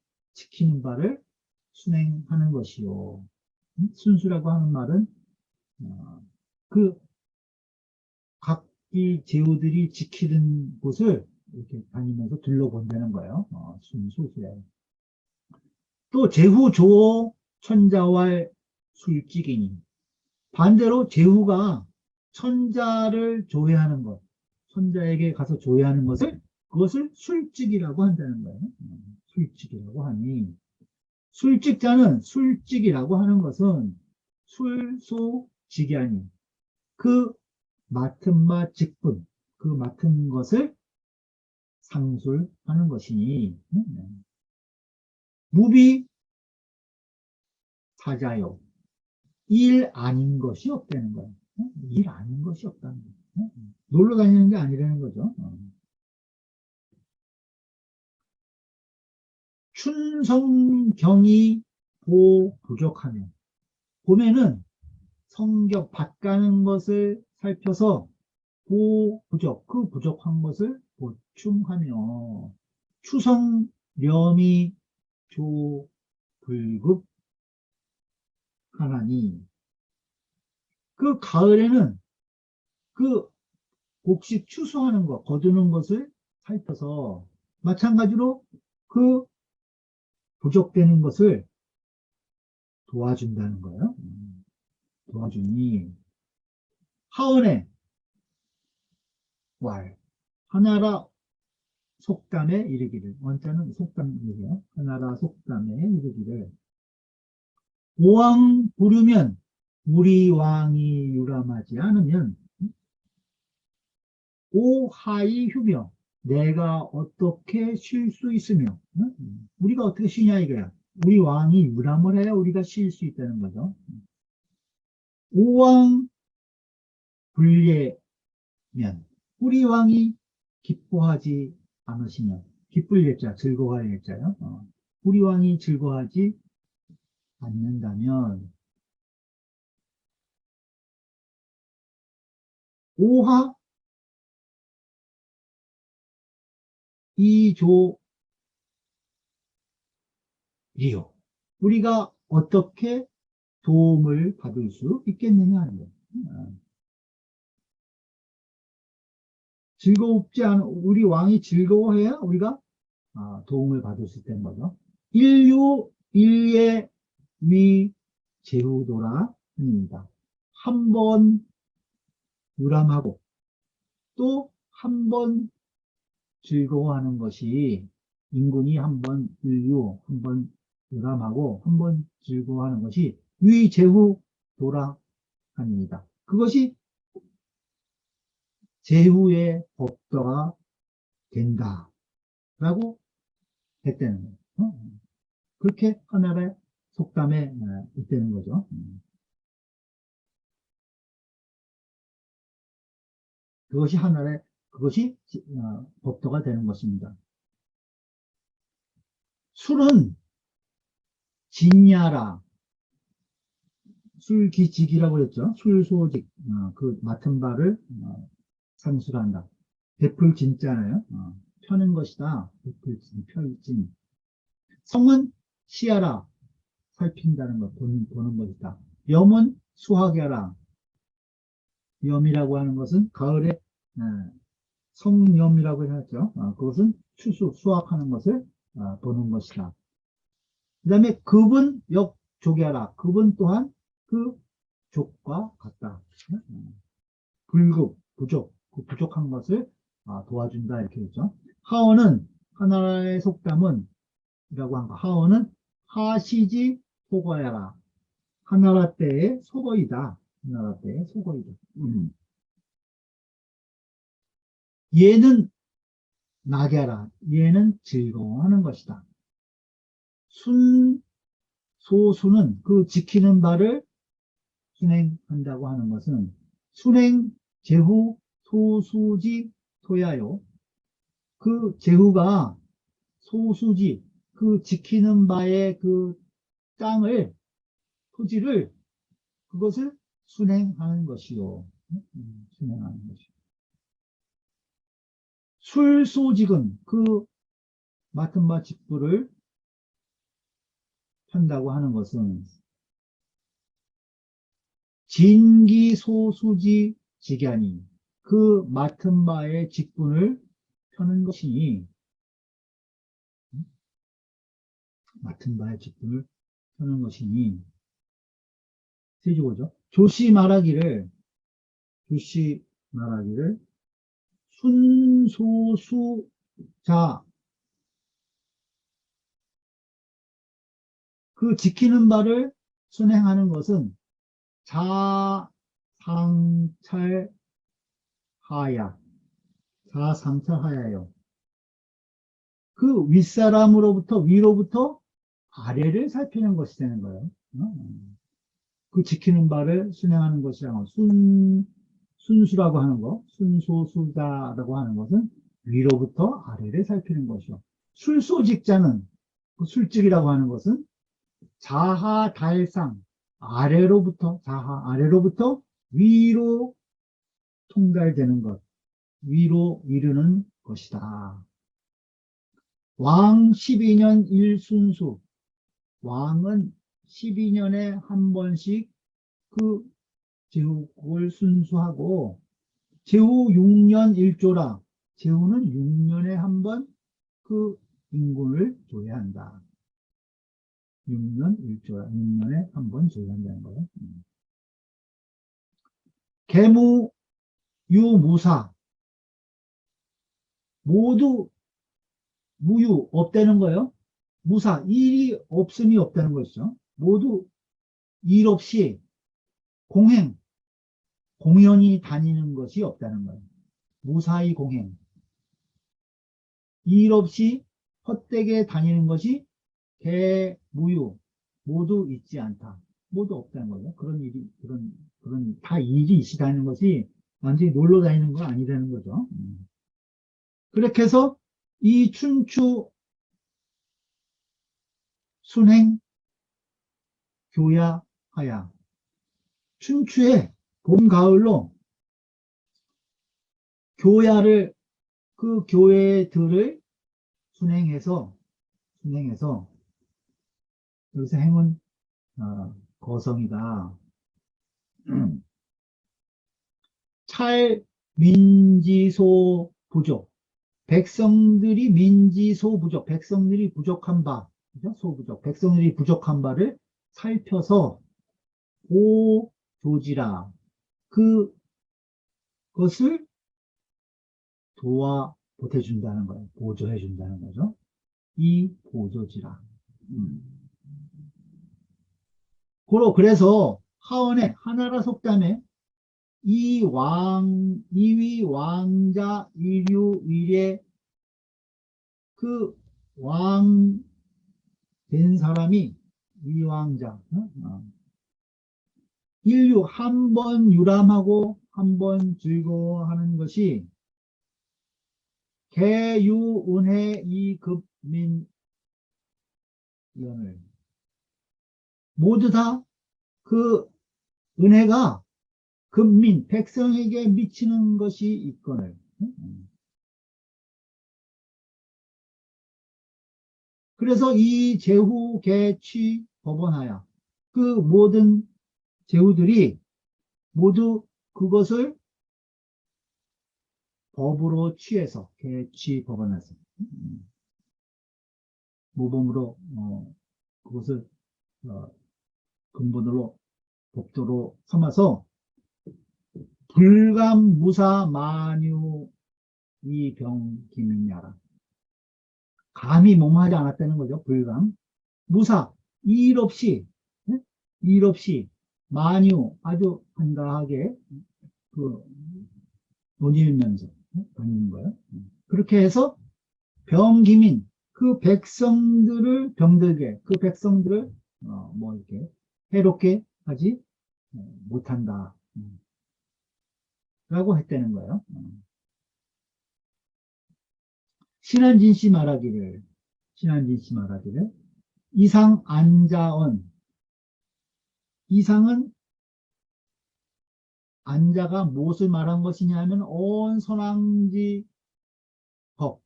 A: 순행하는 것이요. 순수라고 하는 말은 그 각기 제후들이 지키는 곳을 이렇게 다니면서 둘러본다는 거예요. 순소수야요. 또 제후 조어 천자왈 술직이니 반대로 제후가 천자를 조회하는 것, 천자에게 가서 조회하는 것을 그것을 술직이라고 한다는 거예요. 술직이라고 하니 술직이라고 하는 것은 술소직이 아닌 그 맡은 바 직분, 그 맡은 것을 상술하는 것이니 무비 사자요. 일 아닌 것이 없다는 거예요. 일 아닌 것이 없다는 거예요. 놀러 다니는 게 아니라는 거죠. 춘성경이 부족하면 봄에는 성경 밭 가는 것을 살펴서 그 부족한 것을 보충하며 추성렴이 조불급 하나니 그 가을에는 그 곡식 추수하는 것, 거두는 것을 살펴서 마찬가지로 그 부족되는 것을 도와준다는 거예요. 도와주니 하은의 왈 하나라 속담에 이르기를 원자는 속담이에요. 하나라 속담에 이르기를 오왕 부르면 우리 왕이 유람하지 않으면 오하이 휴며 내가 어떻게 쉴 수 있으며 우리가 어떻게 쉬냐 이거야. 우리 왕이 유람을 해야 우리가 쉴 수 있다는 거죠. 오왕 불예면 우리 왕이 기뻐하지 않으시면 기쁠 예자 즐거워할 예자요. 우리 왕이 즐거워하지 않는다면 오하 이조 리요. 우리가 어떻게 도움을 받을 수 있겠느냐 하는 거예요. 즐겁지 않은 우리 왕이 즐거워해야 우리가 도움을 받을 수 있다는 거죠. 인류 일예 위 제후도라 합니다. 한 번 유람하고 또 한 번 즐거워하는 것이 인군이 한 번 인류 한 번 유람하고 한 번 즐거워하는 것이 위 제후도라 합니다. 그것이 제후의 법도가 된다라고 했다는 거예요. 그렇게 하나의 속담에 있다는 거죠. 그것이 하나의 그것이 법도가 되는 것입니다. 술은 진야라 술기직이라고 했죠. 술소직 그 맡은 바를 상술한다. 베풀 진짜네요. 펴는 것이다. 베풀 진, 펼진. 성은 시야라 살핀다는 것, 보는 것이다. 염은 수학여라. 염이라고 하는 것은 가을에 성염이라고 했죠. 그것은 수확하는 것을 보는 것이다. 그 다음에 급은 역족여라. 급은 또한 그 족과 같다. 불급, 부족, 그 부족한 것을 도와준다 이렇게 했죠. 하어는 하나의 속담은 이라고 한 거. 하어는 하시지 소거야라. 하나라 때의 소거이다. 하나라 때의 소거이다. 얘는 낙야라. 얘는 즐거워하는 것이다. 소수는 그 지키는 바를 순행한다고 하는 것은 순행 제후 소수지 토야요. 그 제후가 소수지 그 지키는 바의 그 땅을 토지를 그것을 순행하는 것이요. 순행하는 것이요. 술소직은 그 맡은 바 직분을 한다고 하는 것은 진기소수지 직야니 그 맡은 바의 직분을 펴는 것이니 맡은 바의 직분을 펴는 것이니 세주고죠. 조시 말하기를 순소수자 그 지키는 바를 순행하는 것은 자상찰하야요. 그 윗사람으로부터 위로부터 아래를 살피는 것이 되는 거예요. 그 지키는 바를 순행하는 것이라고 순수라고 하는 거, 순소수자라고 하는 것은 위로부터 아래를 살피는 것이요. 술소직자는 그 술직이라고 하는 것은 자하달상 아래로부터 위로 통달되는 것, 위로 이르는 것이다. 왕 12년 1순수 왕은 12년에 한 번씩 그 제후국을 순수하고 제후 6년 1조라 제후는 6년에 한 번 그 인군을 조회한다. 6년 1조라 6년에 한 번 조회한다는 거예요. 계무 유무사 모두 무유 없다는 거예요. 무사 일이 없음이 없다는 것이죠. 모두 일 없이 공연히 다니는 것이 없다는 거예요. 무사히 공행. 일 없이 헛되게 다니는 것이 개무유 모두 있지 않다. 모두 없다는 거죠. 다 일이 있다는 것이 완전히 놀러 다니는 거 아니라는 거죠. 그렇게 해서 이 춘추 순행 교야하야. 춘추에 봄, 가을로 그 교회들을 순행해서, 여기서 행은, 거성이다. 민지소 부족. 백성들이 백성들이 부족한 바, 그죠? 소부족. 백성들이 부족한 바를 살펴서 보조지라. 그것을 보태준다는 거예요. 보조해준다는 거죠. 이 보조지라. 그래서 하원에 하나라 속담에 이위 왕자 일유 일에 그 왕 된 사람이 위왕자 인류 한 번 유람하고 한 번 즐거워하는 것이 개유은혜 이급민연을 모두 다 그 은혜가 급민 백성에게 미치는 것이 있거늘. 그래서 이 제후 개취 법원하야 그 모든 제후들이 모두 그것을 법으로 취해서 개취 법원해서 모범으로 그것을 근본으로 법도로 삼아서 불감무사 만유 이병기민야라. 감히 몸하지 않았다는 거죠. 불감. 무사. 일 없이 만유 아주 한가하게 논일면서 다니는 거예요. 그렇게 해서 병기민 그 백성들을 이렇게 해롭게 하지 못한다. 라고 했다는 거예요. 신한진 씨 말하기를 이상 안자언 이상은 안자가 무엇을 말한 것이냐 하면 온 선왕지 법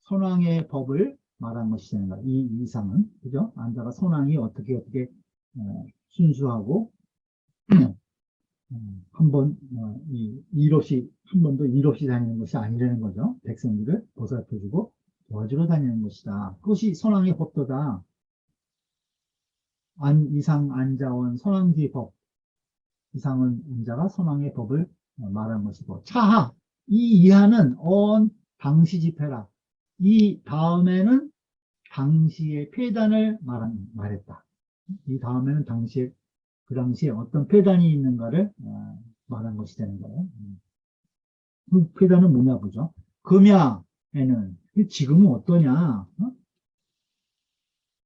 A: 선왕의 법을 말한 것이잖아요. 이 이상은 그죠? 안자가 선왕이 어떻게 순수하고 한 번도 일 없이 다니는 것이 아니라는 거죠. 백성들을 보살펴주고 도와주러 다니는 것이다. 그것이 선왕의 법도다. 이상 안자원 선왕지 법. 이상은 안자가 선왕의 법을 말한 것이고 차하 이 이하는 당시 집회라. 이 다음에는 당시의 폐단을 말했다. 이 다음에는 그 당시에 어떤 폐단이 있는가를 말한 것이 되는 거예요. 그 폐단은 뭐냐 보죠. 금야에는 지금은 어떠냐?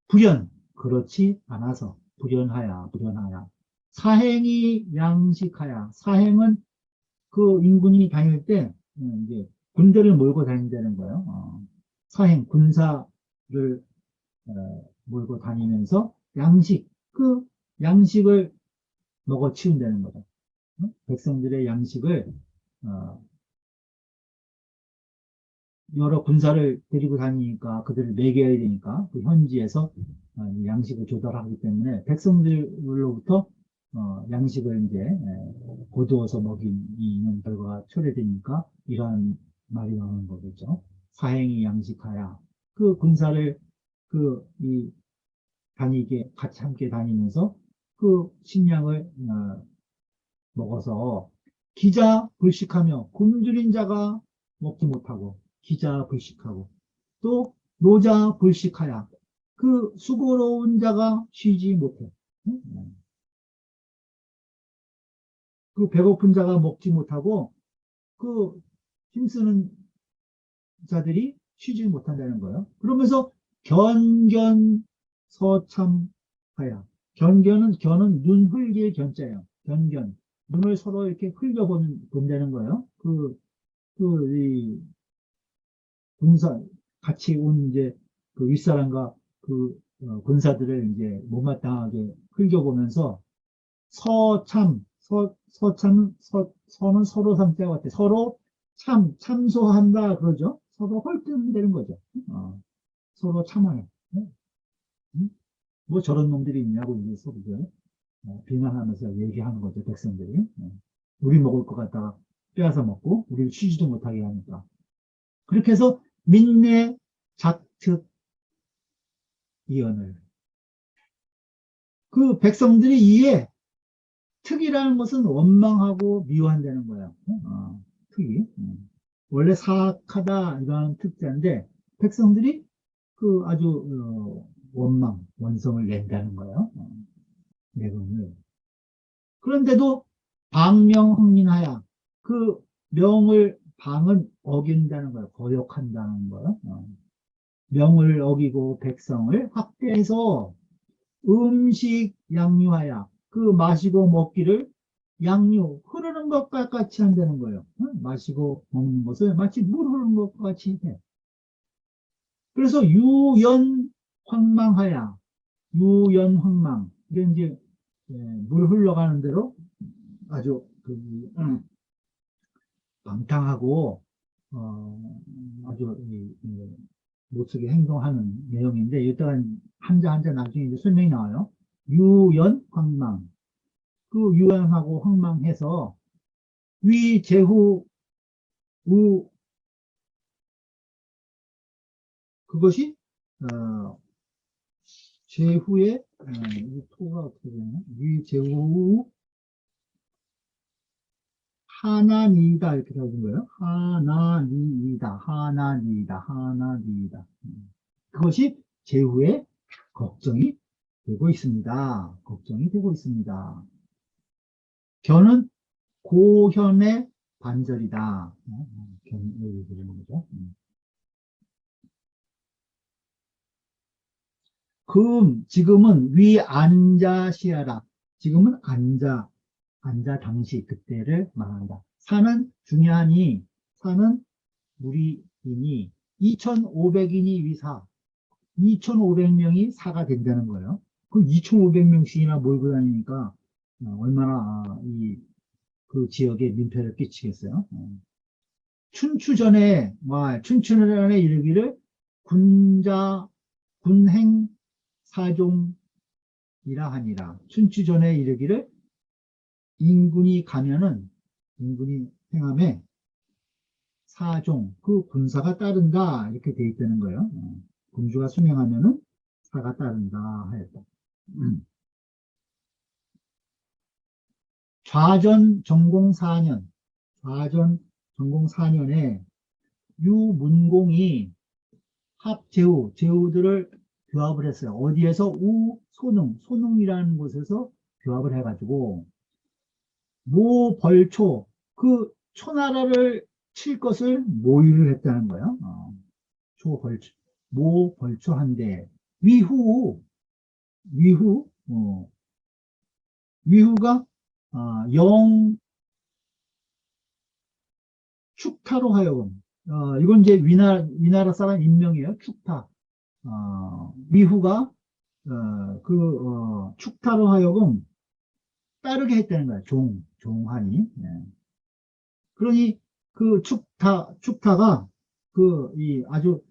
A: 불연 그렇지 않아서 불연하야. 사행이 양식하야. 사행은 그 인군이 다닐 때 이제 군대를 몰고 다닌다는 거예요. 사행 군사를 몰고 다니면서 양식을 먹어 치운다는 거죠. 백성들의 양식을 여러 군사를 데리고 다니니까 그들을 먹여야 되니까 그 현지에서 양식을 조달하기 때문에 백성들로부터 양식을 이제 거두어서 먹이는 결과가 초래되니까 이러한 말이 나오는 거겠죠. 사행이 양식하야. 그 군사를 같이 함께 다니면서 그 식량을 먹어서 기자 불식하며 굶주린 자가 먹지 못하고 기자 불식하고 또 노자 불식하야 그 수고로운 자가 쉬지 못해. 그 배고픈 자가 먹지 못하고 그 힘쓰는 자들이 쉬지 못한다는 거예요. 그러면서 견견 서참하야. 견은 눈 흘길 견자예요. 견견. 눈을 서로 이렇게 본다는 거예요. 이 군사, 같이 온 이제 그 윗사람과 그 군사들을 이제 못마땅하게 흘겨보면서 서는 서로 상태가 같아. 서로 참소한다 그러죠. 서로 헐뜯는 거죠. 서로 참아요. 응? 뭐 저런 놈들이 있냐고 이제 서로 비난하면서 얘기하는 거죠, 백성들이. 우리 먹을 것 같다가 빼앗아 먹고, 우리를 쉬지도 못하게 하니까. 그렇게 해서 민내 작특 이언을. 그 백성들이 이에 특이라는 것은 원망하고 미워한다는 거예요. 특이. 원래 사악하다 이런 특자인데 백성들이 그 아주 원성을 낸다는 거예요. 내용을. 그런데도 방명흥린하야. 그 명을 방은 어긴다는 거예요. 거역한다는 거예요. 명을 어기고 백성을 학대해서 음식 양류하야. 그 마시고 먹기를 양류, 흐르는 것과 같이 한다는 거예요. 마시고 먹는 것을 마치 물 흐르는 것과 같이 해. 그래서 유연황망하야. 유연황망. 이게 이제 물 흘러가는 대로 아주 방탕하고 아주 못쓰게 행동하는 내용인데 이따가 한자 한자 나중에 이제 설명이 나와요. 유연황망. 그 유연하고 황망해서 위제후 우 그것이 제후의 이 토가 어떻게 되나? 위제후 하나니다 이렇게 적은 거예요. 하나니이다. 그것이 제후의 걱정이 되고 있습니다. 걱정이 되고 있습니다. 견은 고현의 반절이다. 견을 그리는 거죠. 지금은 위 앉아시하라. 지금은 앉아 당시 그때를 말한다. 사는 중요하니 사는 무리이니 2500인이 위사 2500명이 사가 된다는 거예요. 그 2500명씩이나 몰고 다니니까 얼마나 그 지역에 민폐를 끼치겠어요. 춘추전에 이르기를 군행 사종이라 하니라. 춘추전에 이르기를 인군이 행함에 사종, 그 군사가 따른다 이렇게 돼 있다는 거예요. 군주가 수명하면은 사가 따른다 하였다. 좌전 전공 4년에 유문공이 제후들을 교합을 했어요. 어디에서? 소능이라는 곳에서 교합을 해가지고 모벌초, 그 초나라를 칠 것을 모의를 했다는 거예요. 모벌초한데 위후가 축타로 하여금 이건 이제 위나라 사람 인명이에요. 축타. 위후가 축타로 하여금 따르게 했다는 거예요. 종하니. 그러니 그 축타가 아주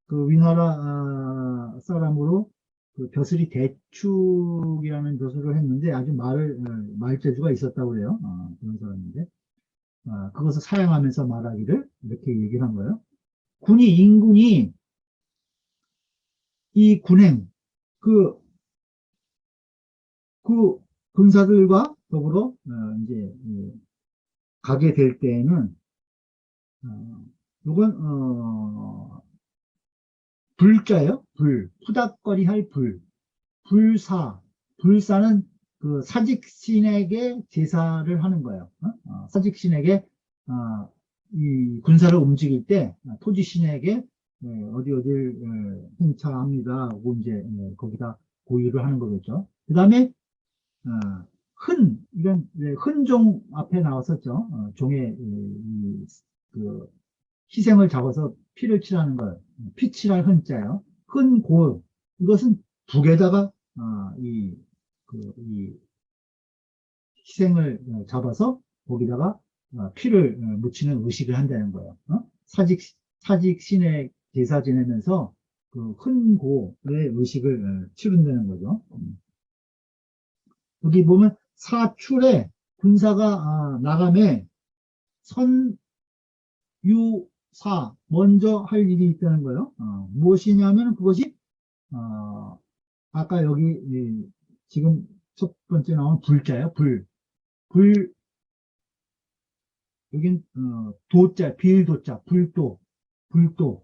A: 그 위나라 사람으로 그 벼슬이 대축이라는 벼슬을 했는데 아주 말재주가 있었다고 그래요. 그런 사람인데 그것을 사용하면서 말하기를 이렇게 얘기를 한 거예요. 인군이 이 군행 그 군사들과 더불어 이제 가게 될 때에는 이건 불자예요. 후닥거리 할 불사 불사는 그 사직신에게 제사를 하는 거예요. 사직신에게 이 군사를 움직일 때 토지신에게 어디를 행차합니다 하고 이제 거기다 고유를 하는 거겠죠. 그 다음에 이건 흔종 앞에 나왔었죠. 종의 그 희생을 잡아서 피를 칠하는 걸 피칠할 흔자요. 흔고 이것은 북에다가 이 희생을 잡아서 거기다가 피를 묻히는 의식을 한다는 거예요. 사직신의 제사 지내면서 그 흔고의 의식을 치른다는 거죠. 여기 보면 사출에 군사가 나감에 선유사 먼저 할 일이 있다는 거예요. 무엇이냐면 그것이 아까 여기 지금 첫 번째 나온 불자예요. 불 여긴 도자, 비일도자, 불도. 그러니까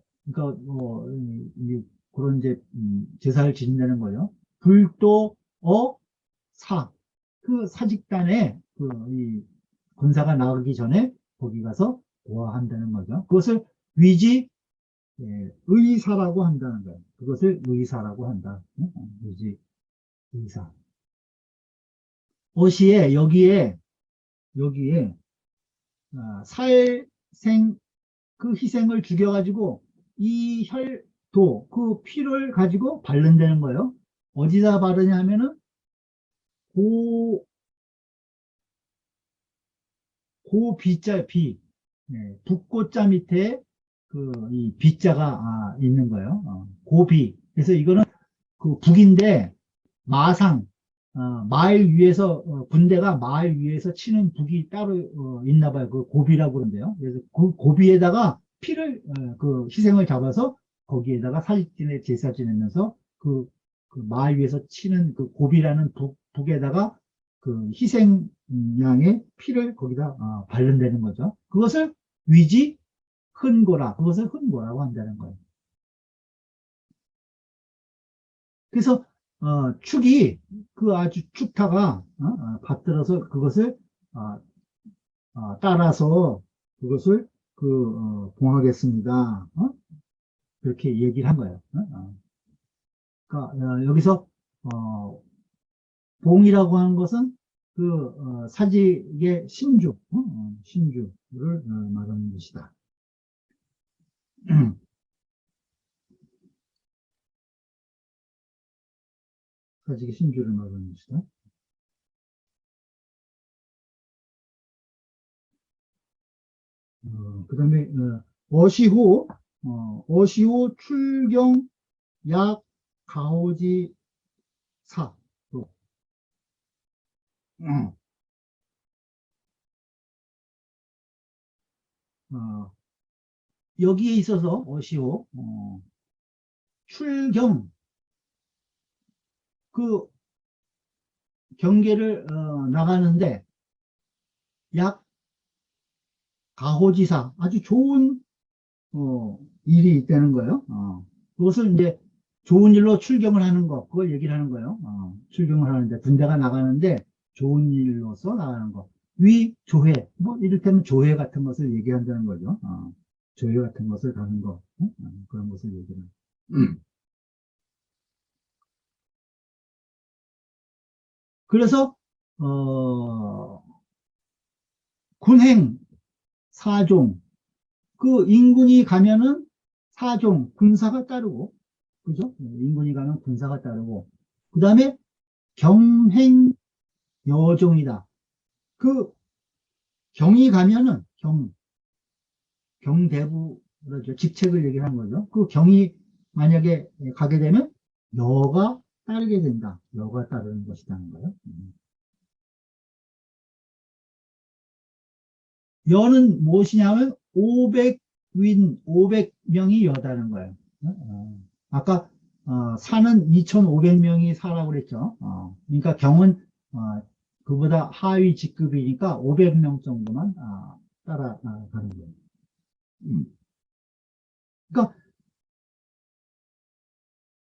A: 그런 이제 제사를 지낸다는 거예요. 불도 사. 그 사직단에 이 군사가 나가기 전에 거기 가서 고하한다는 거죠. 그것을 위지 의사라고 한다는 거예요. 그것을 의사라고 한다. 위지 의사. 어시에 여기에 살생 그 희생을 죽여가지고 이 혈도 그 피를 가지고 바른다는 거예요. 어디다 바르냐 하면은 비자 비 북고자 밑에 이 비자가 있는 거예요. 고비. 그래서 이거는 그 북인데 마상 마을 위에서 군대가 마을 위에서 치는 북이 따로 있나 봐요. 그 고비라고 그러는데요. 그래서 그 고비에다가 피를 그 희생을 잡아서 거기에다가 사직진에 제사 지내면서 그 마을 위에서 치는 그 고비라는 북에다가 그 희생양의 피를 거기다 바른다는 거죠. 그것을 위지 그것을 흔고라고 한다는 거예요. 그래서 축이 아주 축타가 받들어서 그것을 따라서 그것을 봉하겠습니다. 그렇게 얘기를 한 거예요. 그러니까 여기서 봉이라고 하는 것은 사직의 신주를 말하는 것이다. 사직의 신주를 말하는 것이다. 그 다음에 어시호 출경 약 가오지 사 여기에 있어서 어시호 출경 그 경계를 나가는데 약 가호지사 아주 좋은 일이 있다는 거예요. 그것을 이제 좋은 일로 출경을 하는 거 그걸 얘기를 하는 거예요. 출경을 하는데 군대가 나가는데 좋은 일로서 나가는 거 위조회 뭐 이를테면 조회 같은 것을 얘기한다는 거죠. 조회 같은 것을 가는 거 그런 것을 얘기하는 그래서 군행 사종 그 인군이 가면은 사종 군사가 따르고 그죠? 인군이 가면 군사가 따르고 그 다음에 경행 여종이다. 그 경이 가면은 경대부 그러죠. 직책을 얘기하는 거죠. 그 경이 만약에 가게 되면 여가 따르게 된다. 여가 따르는 것이라는 거예요. 여는 무엇이냐면 500명이 여다는 거예요. 아까 사는 2,500명이 사라고 그랬죠. 그러니까 경은 그보다 하위 직급이니까 500명 정도만 따라가는 거예요. 그러니까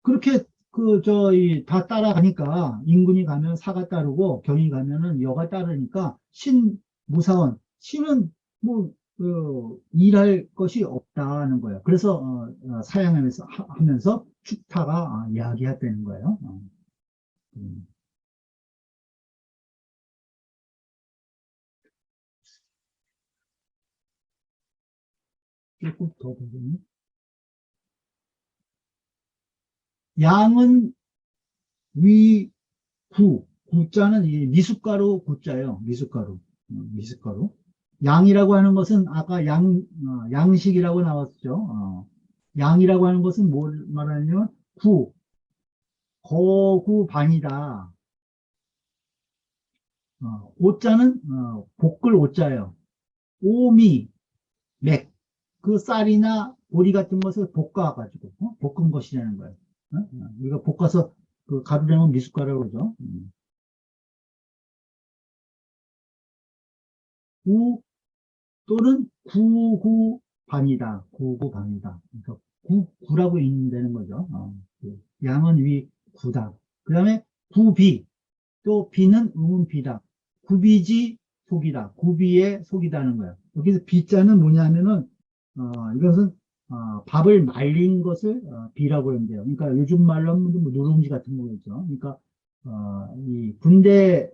A: 그렇게 다 따라가니까, 인군이 가면 사가 따르고, 경이 가면은 여가 따르니까, 무사원. 신은 뭐, 일할 것이 없다는 거예요. 그래서, 사양하면서, 하면서 축타가 이야기했다는 거예요. 음. 조금 더 보겠네. 양은 위, 구자는 이 미숫가루 구자예요. 미숫가루. 미숫가루. 양이라고 하는 것은 아까 양식이라고 나왔죠. 양이라고 하는 것은 뭘 말하냐면 거구반이다. 오자는 볶을 오자예요. 오미, 맥. 그 쌀이나 보리 같은 것을 볶아가지고 볶은 것이라는 거예요. 우리가 볶아서 그 가루라면 미숫가루라고 그러죠. 구 또는 구구반이다. 구구반이다. 그러니까 구라고 있는 거죠. 양은 위 구다. 그 다음에 구비. 또 비는 음운비다. 구비지 속이다. 구비의 속이다는 거예요. 여기서 비자는 뭐냐면은 이것은 밥을 말린 것을 비라고 하는데요. 그러니까 요즘 말로 하면 뭐 누룽지 같은 거겠죠. 그러니까 이 군대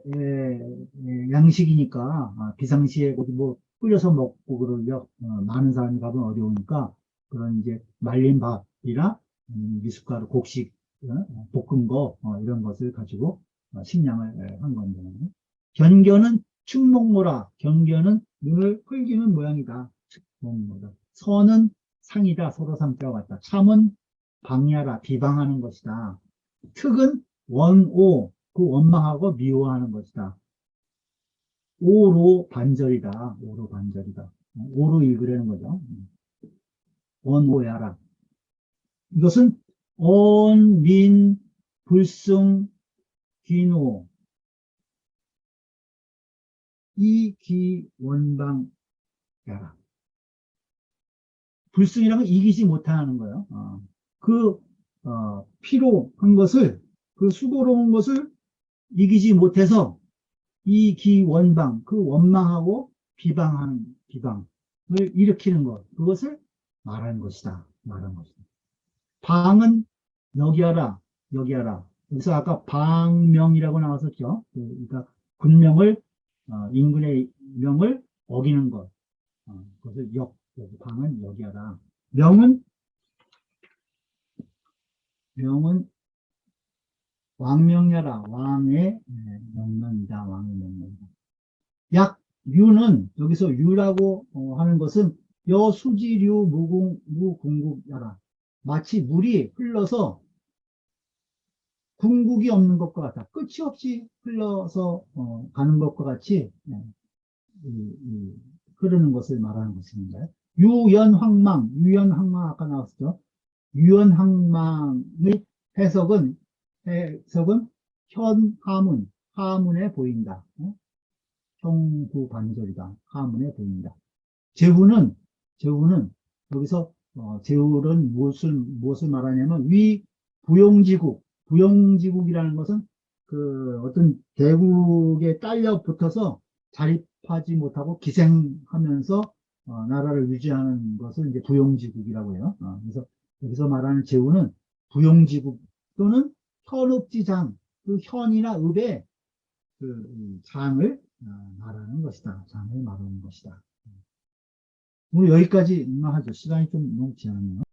A: 양식이니까 비상시에 어디 뭐 끓여서 먹고 그러려 많은 사람이 가면 어려우니까 그런 이제 말린 밥이나 미숫가루 곡식 볶은 거 이런 것을 가지고 식량을 한 건데 견견은 축목모라 견견은 눈을 흘기는 모양이다. 축목모라 선은 상이다. 서로 상자와 같다. 참은 방야라 비방하는 것이다. 특은 원오 그 원망하고 미워하는 것이다. 오로 반절이다. 오로 반절이다. 오로 읽으려는 거죠. 원오야라. 이것은 온, 민, 불승, 귀노, 이기, 원방, 야라. 불승이라는 건 이기지 못하는 거예요. 그, 피로한 것을, 그 수고로운 것을 이기지 못해서 이기 원방, 그 원망하고 비방하는, 비방을 일으키는 것, 그것을 말하는 것이다. 말하는 것이다. 방은 여기하라, 여기하라. 그래서 아까 방명이라고 나왔었죠. 그러니까 군명을, 인근의 명을 어기는 것. 그것을 여기 방은 여기하라. 명은, 명은 왕명야라. 왕의 명령이다. 왕의 명령이다. 약, 유는, 여기서 유라고 하는 것은 여수지류 무궁국야라. 마치 물이 흘러서 궁극이 없는 것과 같다. 끝이 없이 흘러서 가는 것과 같이 흐르는 것을 말하는 것입니다. 유연황망, 유연황망 아까 나왔었죠. 유연황망의 해석은 현하문, 하문에 보인다. 형구반절이다. 하문에 보인다. 제후는 여기서 제후는 무엇을 말하냐면 부용지국, 부용지국이라는 것은 그 어떤 대국에 딸려 붙어서 자립하지 못하고 기생하면서 나라를 유지하는 것을 이제 부용지국이라고 해요. 그래서 여기서 말하는 제후는 부용지국 또는 현읍지장, 그 현이나 읍의 그 장을 말하는 것이다. 장을 말하는 것이다. 오늘 여기까지만 하죠. 시간이 좀 너무 지났네요.